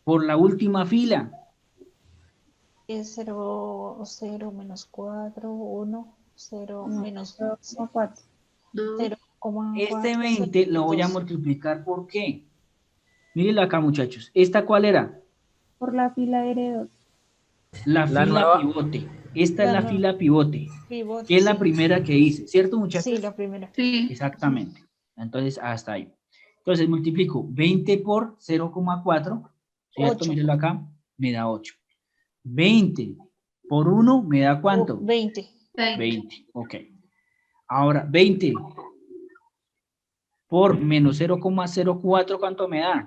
por la última fila. Es 0, 0, menos 4, 1, 0, menos 4. 0,4. Este 20 lo voy a multiplicar ¿por qué? Mírenlo acá, muchachos. ¿Esta cuál era? Por la fila R2. La fila pivote. Esta es la fila pivote. Que es la primera que hice, ¿cierto, muchachos? Sí, la primera. Sí. Exactamente. Entonces, hasta ahí. Entonces, multiplico 20 por 0,4, ¿cierto? Mírenlo acá, me da 8. 20 por 1 me da ¿cuánto? 20. 20, ok. Ahora, 20 por menos 0,04, ¿cuánto me da?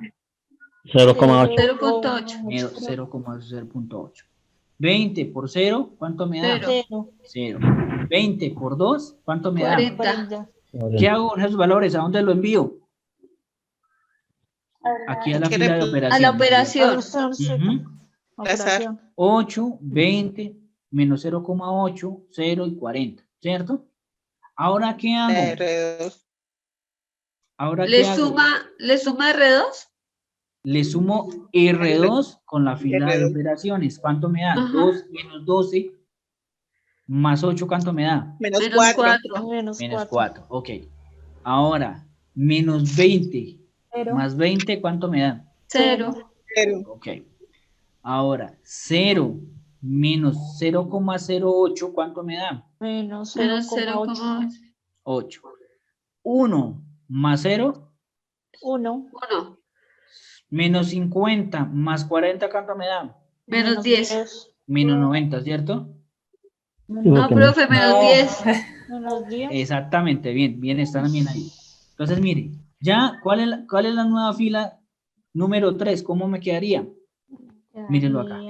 0,8. 0,8. 0,0.8. 20 por 0, ¿cuánto me da? 0. 0. 20 por 2, ¿cuánto me 40. da? ¿Qué hago con esos valores? ¿A dónde lo envío? Aquí a la fila de operación. A la operación. Operación. 8, 20, menos 0,8, 0 y 40, ¿cierto? Ahora, ¿qué hago? Ahora, ¿qué hago? ¿Le suma R2? Le sumo R2 con la fila de operaciones. ¿Cuánto me da? 2 menos 12 más 8, ¿cuánto me da? Menos 4. Menos 4, ok. Ahora, menos 20 más 20, ¿cuánto me da? 0. Ok. Ahora, 0 menos 0,08, ¿cuánto me da? Menos 0,8. 8. 1 más 0. 1. Menos 50 más 40, ¿cuánto me da? Menos 10. Menos 90, ¿cierto? No, profe, menos 10. Menos 10. Exactamente, bien, están bien ahí. Entonces, mire, ya, ¿cuál es la nueva fila número 3? ¿Cómo me quedaría? Mírenlo acá.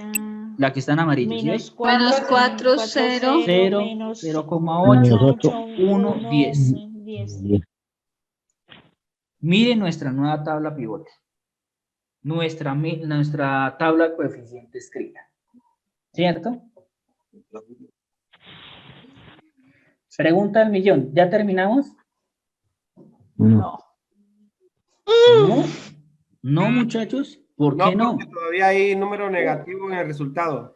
La que está en amarillo, ¿sí Menos ves? 4, Menos 4, 0. 0, menos 0,8, 1, 10. 10. Miren nuestra nueva tabla pivote. Nuestra tabla de coeficiente escrita. ¿Cierto? Pregunta del millón. ¿Ya terminamos? No. No. No, muchachos. ¿Por qué no? Porque todavía hay número negativo en el resultado.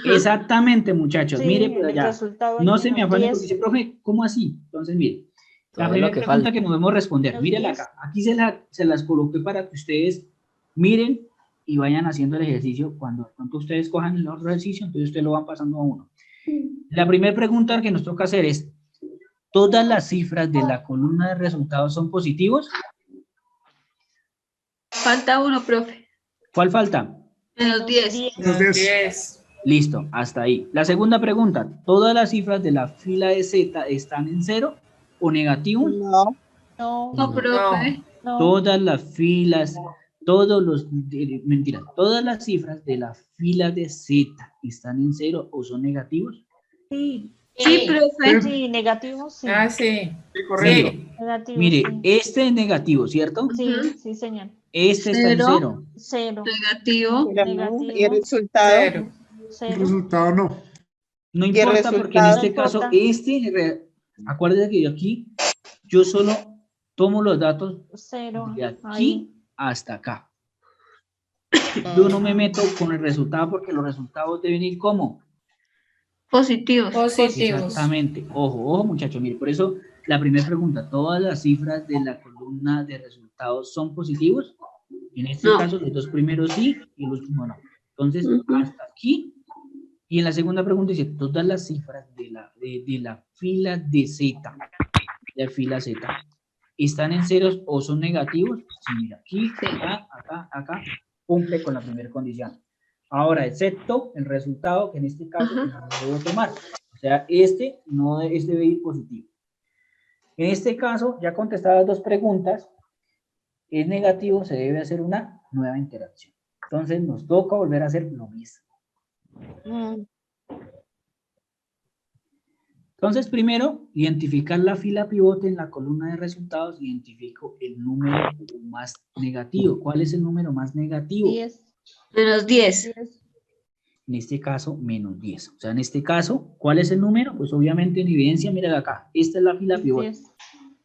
Exactamente, muchachos. Sí, mire por el allá. resultado No es se me menos afane porque 10. dice, profe, ¿cómo así? Entonces, mire. La Todavía primera lo que pregunta falta. que nos debemos responder, Los mírenla 10. acá. Aquí se las coloqué para que ustedes miren y vayan haciendo el ejercicio. Cuando de pronto ustedes cojan el otro ejercicio, entonces ustedes lo van pasando a uno. La primera pregunta que nos toca hacer es, ¿todas las cifras de la columna de resultados son positivos? Falta uno, profe. ¿Cuál falta? Menos 10. Menos 10. Listo, hasta ahí. La segunda pregunta, ¿todas las cifras de la fila de Z están en cero o negativo? No. No, profe. No. Todas las filas, mentira, todas las cifras de la fila de Z están en cero o son negativos. Sí. Sí, profe. Sí, negativo, sí. Ah, sí. Sí, correcto. Negativo, Mire, sí. este es negativo, ¿cierto? Sí, sí, señor. Este está en cero. 0. Negativo. ¿Y el resultado? 0. El 0. resultado no. No ¿Y el importa porque en resultado? este No caso, importa. acuérdense que yo solo tomo los datos 0. de aquí Ahí. hasta acá. Yo no me meto con el resultado porque los resultados deben ir como. Positivos. Positivos. Exactamente. Ojo, muchachos. Mire, por eso la primera pregunta, ¿todas las cifras de la columna de resultados son positivos? En este No. caso, los dos primeros sí y el último no. Entonces, hasta aquí. Y en la segunda pregunta dice, ¿todas las cifras de la fila de Z, están en ceros o son negativos? Sí, mira, aquí, acá, cumple con la primera condición. Ahora, excepto el resultado que en este caso no debo tomar. O sea, este debe ir positivo. En este caso, ya contestadas dos preguntas, es negativo, se debe hacer una nueva interacción. Entonces, nos toca volver a hacer lo mismo. Entonces, primero, identificar la fila pivote en la columna de resultados, identifico el número más negativo. ¿Cuál es el número más negativo? 10. Menos 10. En este caso, menos 10. O sea, en este caso, ¿cuál es el número? Pues obviamente en evidencia, mira acá, esta es la fila pivote,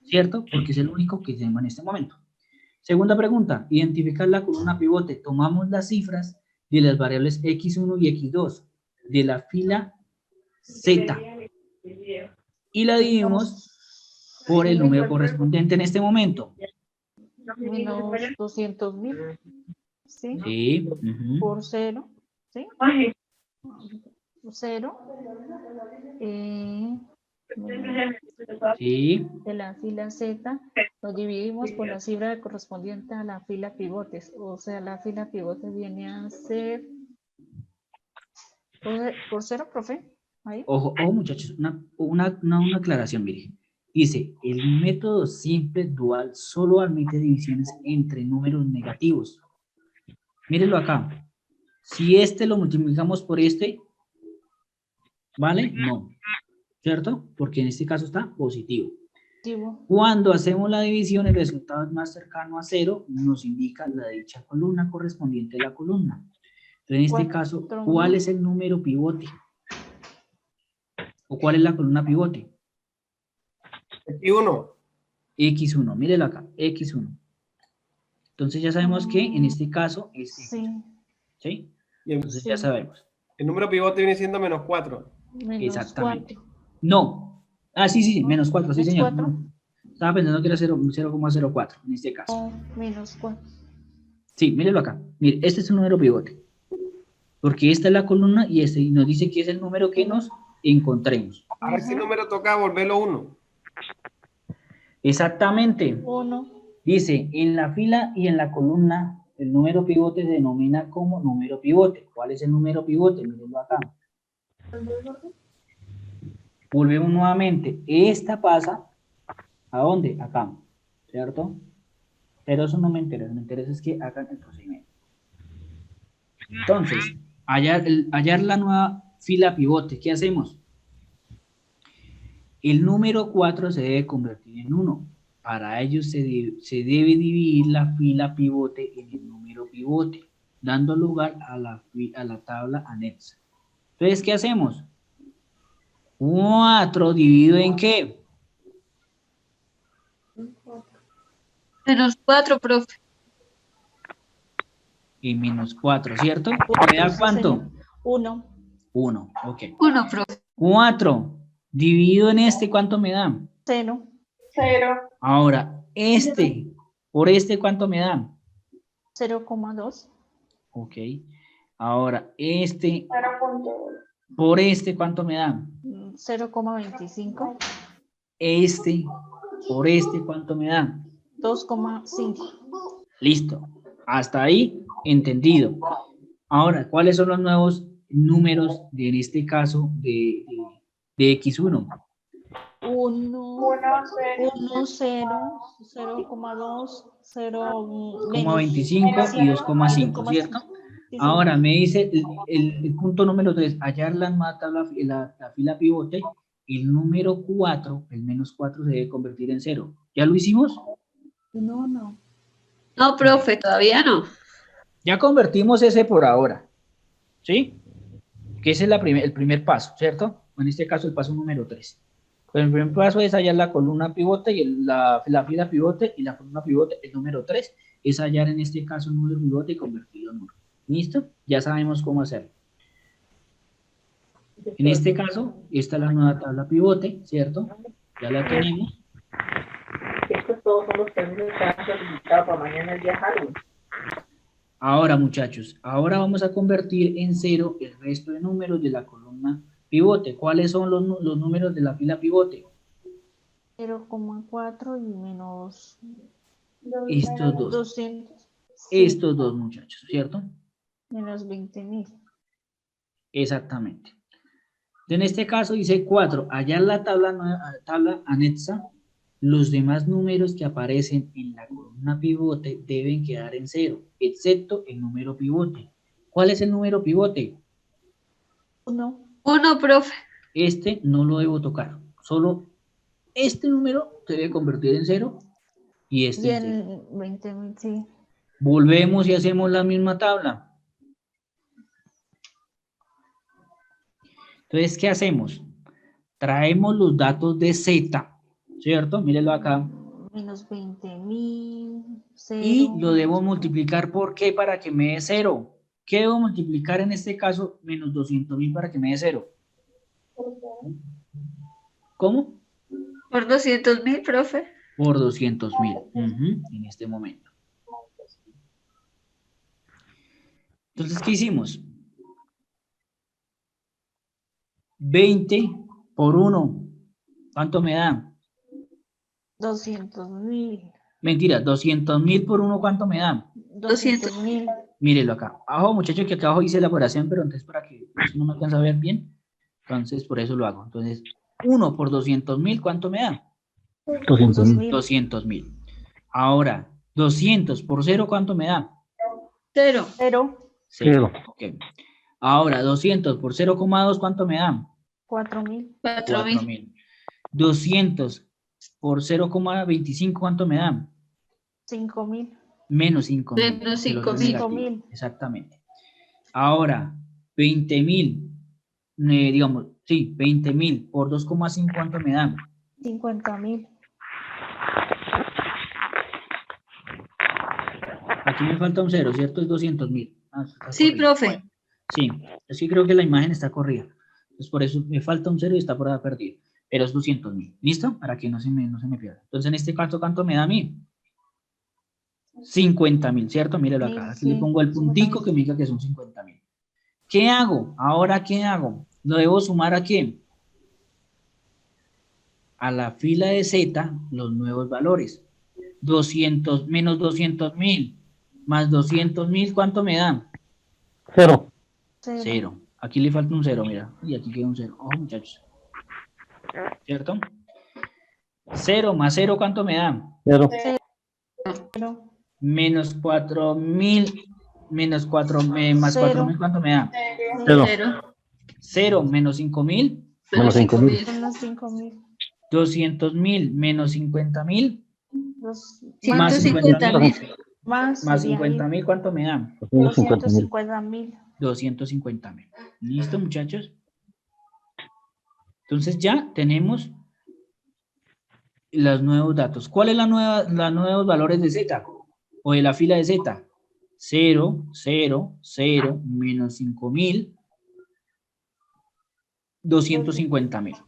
¿cierto? Porque es el único que tenemos en este momento. Segunda pregunta, identificar la columna pivote. Tomamos las cifras de las variables x1 y x2 de la fila Z y la dividimos por el número correspondiente en este momento. Menos 200.000. ¿Sí? Sí. Por 0. ¿Sí? 0. Sí. De la fila Z lo dividimos por la cifra correspondiente a la fila pivotes. O sea, la fila pivote viene a ser por 0, profe. Ahí. Ojo, muchachos, una aclaración, mire. Dice, el método simple dual solo admite divisiones entre números negativos. Mírenlo acá. Si este lo multiplicamos por este, ¿vale? No. ¿Cierto? Porque en este caso está positivo. Cuando hacemos la división, el resultado es más cercano a 0, nos indica la dicha columna correspondiente a la columna. Entonces, en este caso, ¿cuál es el número pivote? ¿O cuál es la columna pivote? X1. X1, mírelo acá, X1. Entonces ya sabemos que en este caso es X1. ¿Sí? Entonces ya sabemos. El número pivote viene siendo menos 4. Exactamente. 4. No. Ah, sí, menos 4, sí, señor. No. Estaba pensando que era 0,04 en este caso. Menos 4. Sí, mírelo acá. Mire, este es un número pivote. Porque esta es la columna y nos dice que es el número que nos encontremos. A ver si el número toca volverlo 1. Exactamente. 1. Dice, en la fila y en la columna, el número pivote se denomina como número pivote. ¿Cuál es el número pivote? Mírenlo acá. Volvemos nuevamente. Esta pasa, ¿a dónde? Acá, ¿cierto? Pero eso no me interesa es que hagan el procedimiento. Entonces, hallar la nueva fila pivote. ¿Qué hacemos? El número 4 se debe convertir en 1. Para ello se debe dividir la fila pivote en el número pivote, dando lugar a la tabla anexa. Entonces, ¿qué hacemos? 4 dividido en ¿qué? Menos 4, profe. Y menos 4, ¿cierto? ¿Me da cuánto? 1. 1, ok. 1, profe. 4 dividido en este, ¿cuánto me da? 0. 0. Ahora, por este, ¿cuánto me da? 0,2. Ok. Ahora, 0.2. por este, ¿cuánto me da? 0,25. Por este, ¿cuánto me da? 2,5. Listo. Hasta ahí, entendido. Ahora, ¿cuáles son los nuevos números en este caso de X1? 1, 0, 0,2, 0,25 y 2,5, ¿cierto? Ahora me dice el punto número 3, hallar la fila pivote, el número 4, el menos 4 se debe convertir en 0. ¿Ya lo hicimos? No. No, profe, todavía no. Ya convertimos ese por ahora, ¿sí? Que ese es el primer paso, ¿cierto? En este caso el paso número 3. Pues el primer paso es hallar la columna pivote y la fila pivote y la columna pivote. El número 3 es hallar en este caso el número pivote y convertirlo en 1. ¿Listo? Ya sabemos cómo hacerlo. En este caso, esta es la nueva tabla pivote, ¿cierto? Ya la tenemos. Estos todos son los términos que han solicitado para mañana el día Halloween. Ahora, muchachos, ahora vamos a convertir en 0 el resto de números de la columna pivote. ¿Cuáles son los números de la fila pivote? 0,4 y menos Estos dos. 200. Estos dos, muchachos, ¿cierto? Menos 20.000. Exactamente. En este caso dice 4. Hallar la tabla anexa. Los demás números que aparecen en la columna pivote deben quedar en 0, excepto el número pivote. ¿Cuál es el número pivote? 1. 1, profe. Este no lo debo tocar. Solo este número se debe convertir en 0 y este Y en 0. en 20.000, sí. Volvemos y hacemos la misma tabla. Entonces, ¿qué hacemos? Traemos los datos de Z, ¿cierto? Mírenlo acá. Menos 20.000. Y lo debo multiplicar, ¿por qué? Para que me dé 0. ¿Qué debo multiplicar en este caso? Menos 200.000 para que me dé 0. ¿Cómo? Por 200.000, profe. Por 200.000 en este momento. Entonces, ¿qué hicimos? 20 por 1. ¿Cuánto me da? 200.000. Mentira, 200.000 por 1, ¿cuánto me da? 200.000. Mírelo acá. Abajo, muchachos, que acá abajo hice la operación, pero entonces para que no me alcanza a ver bien, entonces por eso lo hago. Entonces, 1 por 200.000, ¿cuánto me da? 200.000. 200.000. Ahora, 200 por 0, ¿cuánto me da? 0. 0. Ok. Ahora, 200 por 0,2, ¿cuánto me da? 4.000. 4.000. 200 por 0,25, ¿cuánto me da? 5.000. Menos 5.000. Menos porque lo otro es 5.000. negativo. Exactamente. Ahora, 20.000, digamos, sí, 20.000 por 2,5, ¿cuánto me da? 50.000. Aquí me falta un 0, ¿cierto? Es 200.000. Sí, profe. Bueno, sí, es que creo que la imagen está corrida. Entonces, por eso me falta un 0 y está por ahí perdido. Pero es 200.000. ¿Listo? Para que no se me pierda. Entonces, en este caso, ¿cuánto me da a mí? 50.000, ¿cierto? Míralo acá. Aquí le pongo el puntico que me diga que son 50.000. ¿Qué hago? Ahora, ¿qué hago? ¿Lo debo sumar a quién? A la fila de Z, los nuevos valores. 200 menos 200.000 más 200.000, ¿cuánto me da? 0. 0. Aquí le falta un 0, mira. Y aquí queda un 0. Ojo, muchachos. ¿Cierto? 0 más 0, ¿cuánto me da? 0. Pero Menos 4.000 Menos 4, más 4.000, ¿cuánto me da? 0 menos 5.000. Menos 5.000. Menos 5.000. 200.000 menos 50.000. Más 50.000. Más Más sería 50.000, ¿cuánto me da? 250.000. 250.000. ¿Listo, muchachos? Entonces ya tenemos los nuevos datos. ¿Cuál es los nuevos valores de Z? O de la fila de Z. 0, 0, 0, menos 5.000, 250.000.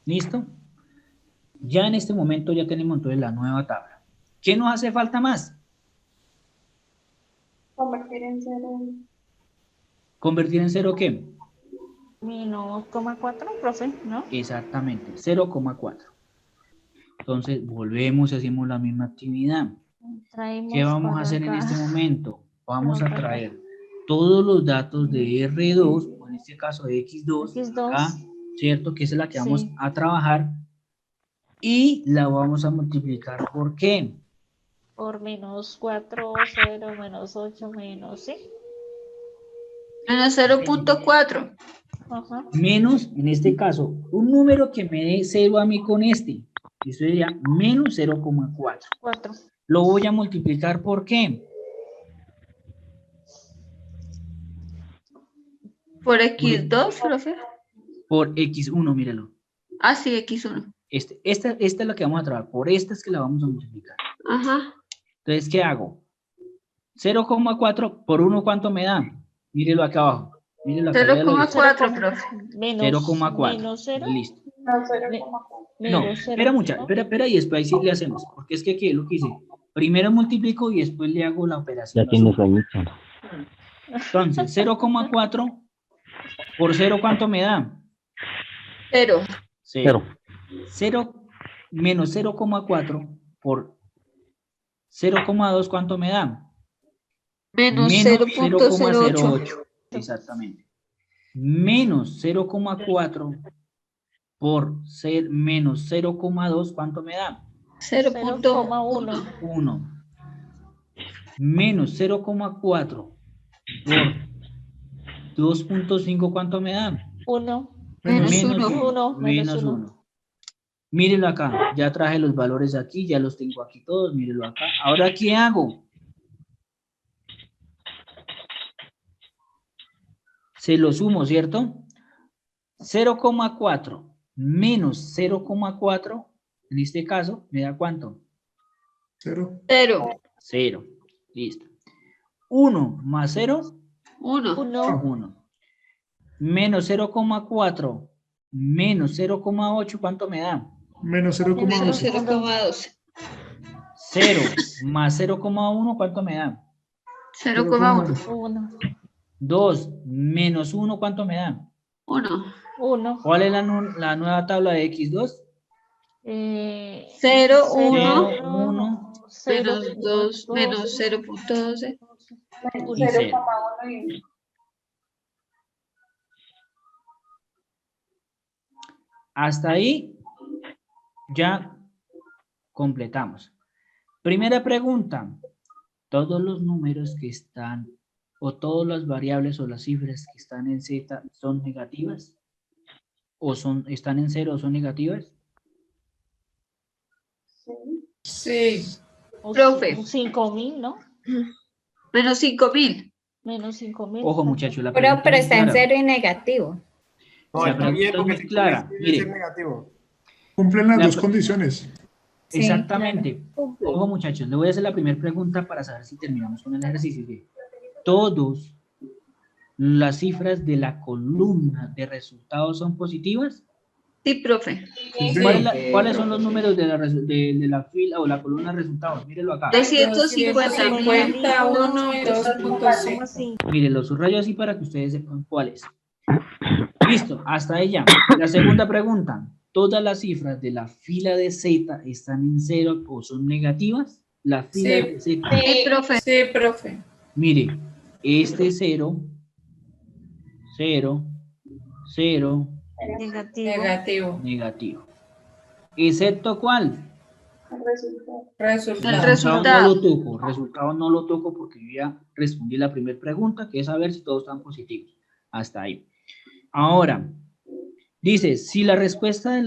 ¿Listo? Ya en este momento ya tenemos entonces la nueva tabla. ¿Qué nos hace falta más? Convertir en 0. ¿Convertir en 0 qué? Menos 0,4, profe, ¿no? Exactamente, 0,4. Entonces volvemos y hacemos la misma actividad. Traemos ¿Qué vamos a para hacer en acá. este momento? Vamos a Para acá. traer todos los datos de R2, o en este caso de X2, acá, ¿cierto? Que es la que vamos a trabajar y la vamos a multiplicar. ¿Por qué? Por menos 4, 0, menos 8, menos, ¿sí? Menos 0.4. Ajá. Menos, en este caso, un número que me dé 0 a mí con este. Eso sería menos 0,4. 4. Lo voy a multiplicar, ¿por qué? ¿Por X2, profe? Por X1, míralo. Ah, sí, X1. Esta es la que vamos a trabajar. Por esta es que la vamos a multiplicar. Ajá. Entonces, ¿qué hago? 0,4 por 1, ¿cuánto me da? Mírelo acá abajo. Mírelo acá. 0,4, profe. 0,4. Menos 0. Listo. No, 0,4. No, espera mucha, espera y después ahí sí le hacemos. Porque es que aquí lo que hice. Primero multiplico y después le hago la operación. Ya tiene sueñito. Entonces, 0,4 por 0, ¿cuánto me da? 0. 0 menos 0,4 por 0,2, ¿cuánto me da? Menos 0.08. Exactamente. Menos 0,4 por menos 0,2, ¿cuánto me da? 0.1. 1. Menos 0,4 por 2.5, ¿cuánto me da? 1. Menos 1. Menos 1. Mírenlo acá, ya traje los valores aquí, ya los tengo aquí todos, mírenlo acá. Ahora, ¿qué hago? Se lo sumo, ¿cierto? 0,4 menos 0,4, en este caso, ¿me da cuánto? 0. 0. Listo. 1 más 0. 1. Menos 0,4 menos 0,8, ¿cuánto me da? Menos 0,12. 0,12. 0 más 0,1, ¿cuánto me da? 0,1. 2 menos 1, ¿cuánto me da? 1. ¿Cuál es la nueva tabla de X2? 0, 1. 1. Menos 2, menos 0.12. Y 0. Hasta ahí ya completamos. Primera pregunta. ¿Todos los números que están, o todas las variables o las cifras que están en Z son negativas? ¿O están en 0 o son negativas? Sí. Profe. 5.000, ¿no? Menos 5.000. Menos 5.000. Ojo, muchachos, la Pero pregunta es está en clara. 0 y negativo. No, La está pregunta bien es porque muy si clara. puede Mire, ser negativo. Cumplen las La dos pre- condiciones. Sí, exactamente. Ojo, muchachos, le voy a hacer la primera pregunta para saber si terminamos con el ejercicio. ¿Todos las cifras de la columna de resultados son positivas? Sí, profe. ¿Cuáles son los números de la fila o la columna de resultados? Mírenlo acá. 250.000. 1 y 2.5. Miren, los subrayo así para que ustedes sepan cuáles. Listo, hasta ella. La segunda pregunta. ¿Todas las cifras de la fila de Z están en 0 o son negativas? La fila de Z. Sí, profe. Sí, profe. Mire, este 0, 0, 0, Negativo. Negativo. negativo. ¿Excepto cuál? No lo toco, resultado no lo toco porque yo ya respondí la primera pregunta, que es saber si todos están positivos. Hasta ahí. Ahora, dice, si la respuesta de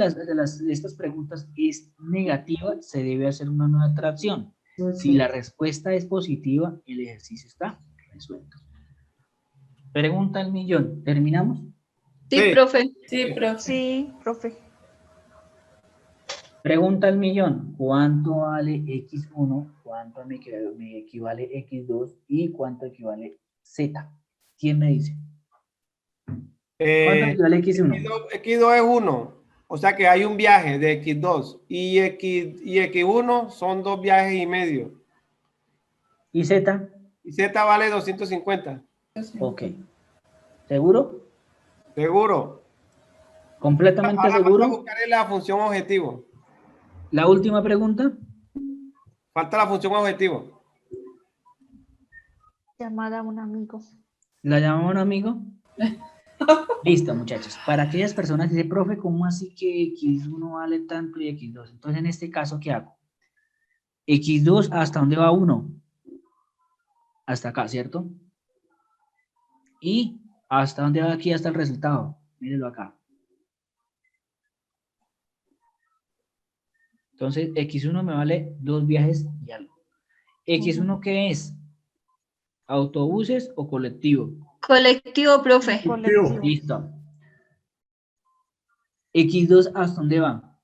estas preguntas es negativa, se debe hacer una nueva tracción. Si la respuesta es positiva, el ejercicio está resuelto. Pregunta al millón. ¿Terminamos? Sí, profe. Sí, profe. Sí, profe. Pregunta al millón. ¿Cuánto vale X1? ¿Cuánto me equivale X2? ¿Y cuánto equivale Z? ¿Quién me dice? ¿Cuánto equivale X1? X2 es 1. O sea que hay un viaje de X2 y X1 son 2 viajes y medio. ¿Y Z? Y Z vale 250. Ok. ¿Seguro? Seguro. ¿Completamente ahora seguro? Vamos a buscar la función objetivo. La última pregunta. Falta la función objetivo. Llamada a un amigo. ¿La llamamos a un amigo? Listo, muchachos. Para aquellas personas que dicen, profe, ¿cómo así que X1 vale tanto y X2? Entonces, en este caso, ¿qué hago? X2, ¿hasta dónde va 1? Hasta acá, ¿cierto? ¿Y hasta dónde va aquí hasta el resultado? Mírenlo acá. Entonces, X1 me vale 2 viajes y algo. ¿X1 qué es? ¿Autobuses o colectivo? Colectivo, profe. Colectivo. Listo. X2, ¿hasta dónde va?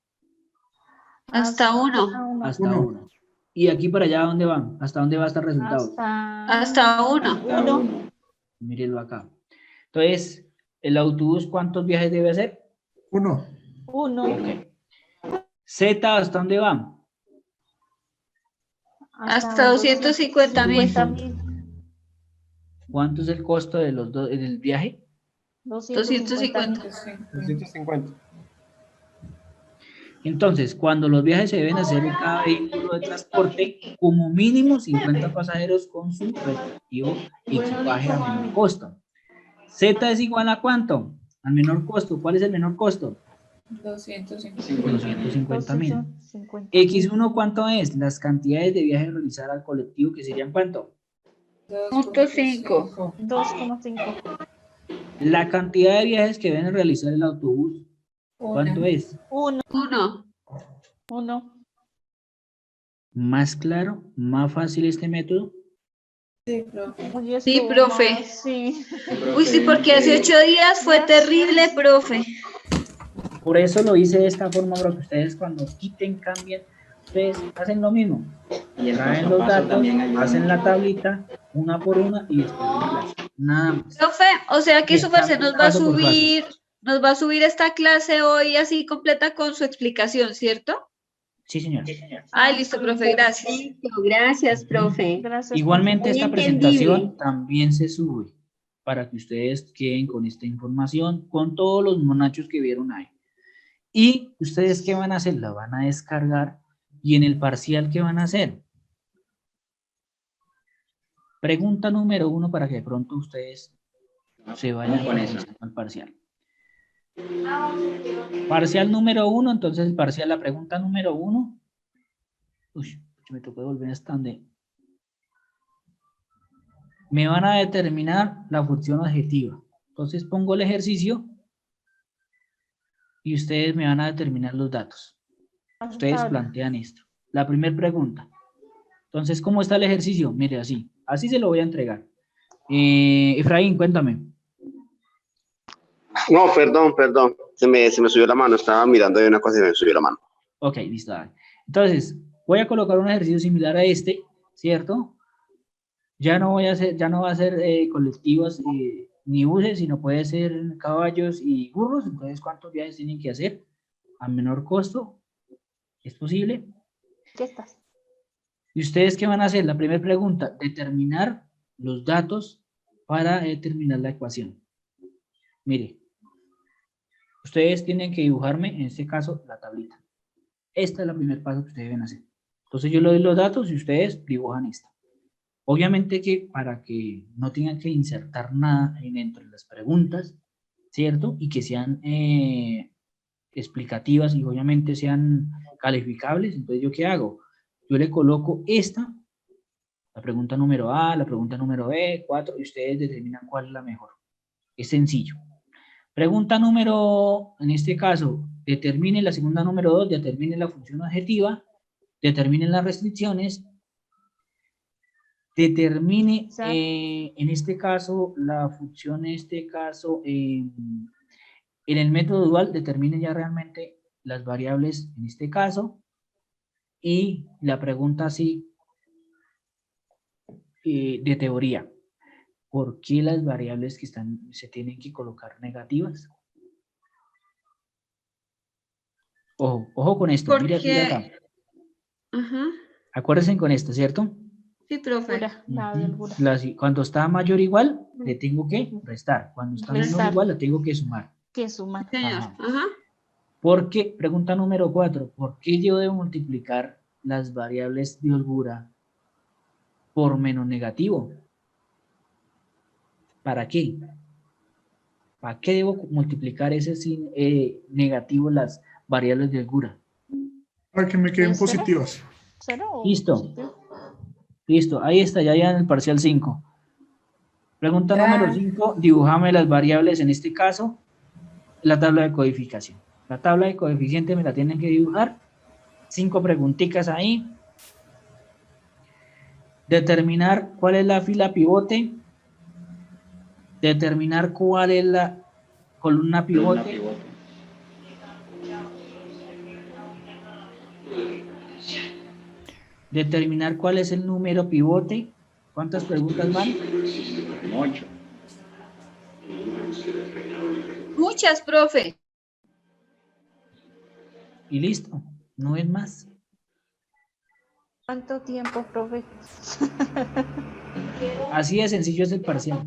Hasta 1. Hasta 1. ¿Y aquí para allá dónde van? ¿Hasta dónde va hasta el resultado? Hasta 1. Mírenlo acá. Entonces, ¿el autobús cuántos viajes debe hacer? 1. Ok. ¿Z hasta dónde va? Hasta 250.000. ¿Cuánto es el costo de los del viaje? 250. 250. Entonces, cuando los viajes se deben hacer en cada vehículo de transporte, como mínimo 50 pasajeros con su respectivo equipaje a menor costo. ¿Z es igual a cuánto? Al menor costo. ¿Cuál es el menor costo? 250.000. X1, ¿cuánto es? Las cantidades de viajes realizadas al colectivo, que serían ¿cuánto? 2.5. 2,5. La cantidad de viajes que deben realizar el autobús, ¿cuánto es? 1. 1. ¿Más claro? ¿Más fácil este método? Sí, profe. Sí, profe. Sí. Uy, sí, porque hace 8 días fue terrible, profe. Por eso lo hice de esta forma, para que ustedes cuando quiten, cambien, ustedes hacen lo mismo. Y el Traen paso a los paso datos, también ayuda hacen la mucho. tablita, una por una, y después la clase. Nada más. Profe, o sea que Bien, su merced nos va a paso por paso. subir esta clase hoy así completa con su explicación, ¿cierto? Sí, señora. Ah, listo, profe, gracias. Gracias, profe. Gracias. Igualmente Muy esta entendible. presentación también se sube para que ustedes queden con esta información, con todos los monachos que vieron ahí. Y ustedes, ¿qué van a hacer? La van a descargar, y en el parcial, ¿qué van a hacer? Pregunta número 1 para que de pronto ustedes se vayan con eso. al parcial. Parcial número 1, entonces el parcial, la pregunta número 1. Uy, me tocó volver hasta donde. Me van a determinar la función objetiva. Entonces pongo el ejercicio y ustedes me van a determinar los datos. Ustedes plantean esto. La primera pregunta. Entonces, ¿cómo está el ejercicio? Mire, así. Así se lo voy a entregar. Efraín, cuéntame. No, perdón. Se me subió la mano. Estaba mirando de una cosa y me subió la mano. Ok, listo. Dale. Entonces, voy a colocar un ejercicio similar a este, ¿cierto? Ya no va a ser colectivos ni buses, sino puede ser caballos y burros. Entonces, ¿cuántos viajes tienen que hacer a menor costo? ¿Es posible? ¿Qué estás? ¿Y ustedes qué van a hacer? La primera pregunta, determinar los datos para determinar la ecuación. Mire, ustedes tienen que dibujarme, en este caso, la tablita. Esta es la primer paso que ustedes deben hacer. Entonces yo le doy los datos y ustedes dibujan esta. Obviamente que para que no tengan que insertar nada dentro de las preguntas, ¿cierto? Y que sean explicativas y obviamente sean calificables. Entonces, ¿yo qué hago? Yo le coloco esta, la pregunta número A, la pregunta número B, 4, y ustedes determinan cuál es la mejor. Es sencillo. Pregunta número, en este caso, determine la segunda número 2, determine la función objetiva, determine las restricciones, determine, en este caso, la función, en este caso, en el método dual, determine ya realmente las variables, en este caso, y la pregunta así, de teoría. ¿Por qué las variables que se tienen que colocar negativas? Ojo, ojo con esto, mire aquí de acá. Ajá. Acuérdense con esto, ¿cierto? Sí, profe. Cuando está mayor o igual, le tengo que restar. Cuando está menor o igual, le tengo que sumar. Que sumar. Ajá. Porque, pregunta número 4, ¿por qué yo debo multiplicar las variables de holgura por menos negativo? ¿Para qué? ¿Para qué debo multiplicar ese negativo las variables de holgura? Para que me queden positivas. Listo. Listo, ahí está, ya en el parcial 5. Pregunta número 5, dibújame las variables, en este caso, la tabla de codificación. La tabla de coeficiente me la tienen que dibujar. 5 preguntitas ahí. Determinar cuál es la fila pivote. Determinar cuál es la columna pivote. Determinar cuál es el número pivote. ¿Cuántas preguntas van? 8. Muchas, profe. Y listo, no es más. ¿Cuánto tiempo, profe? Así de sencillo es el parcial.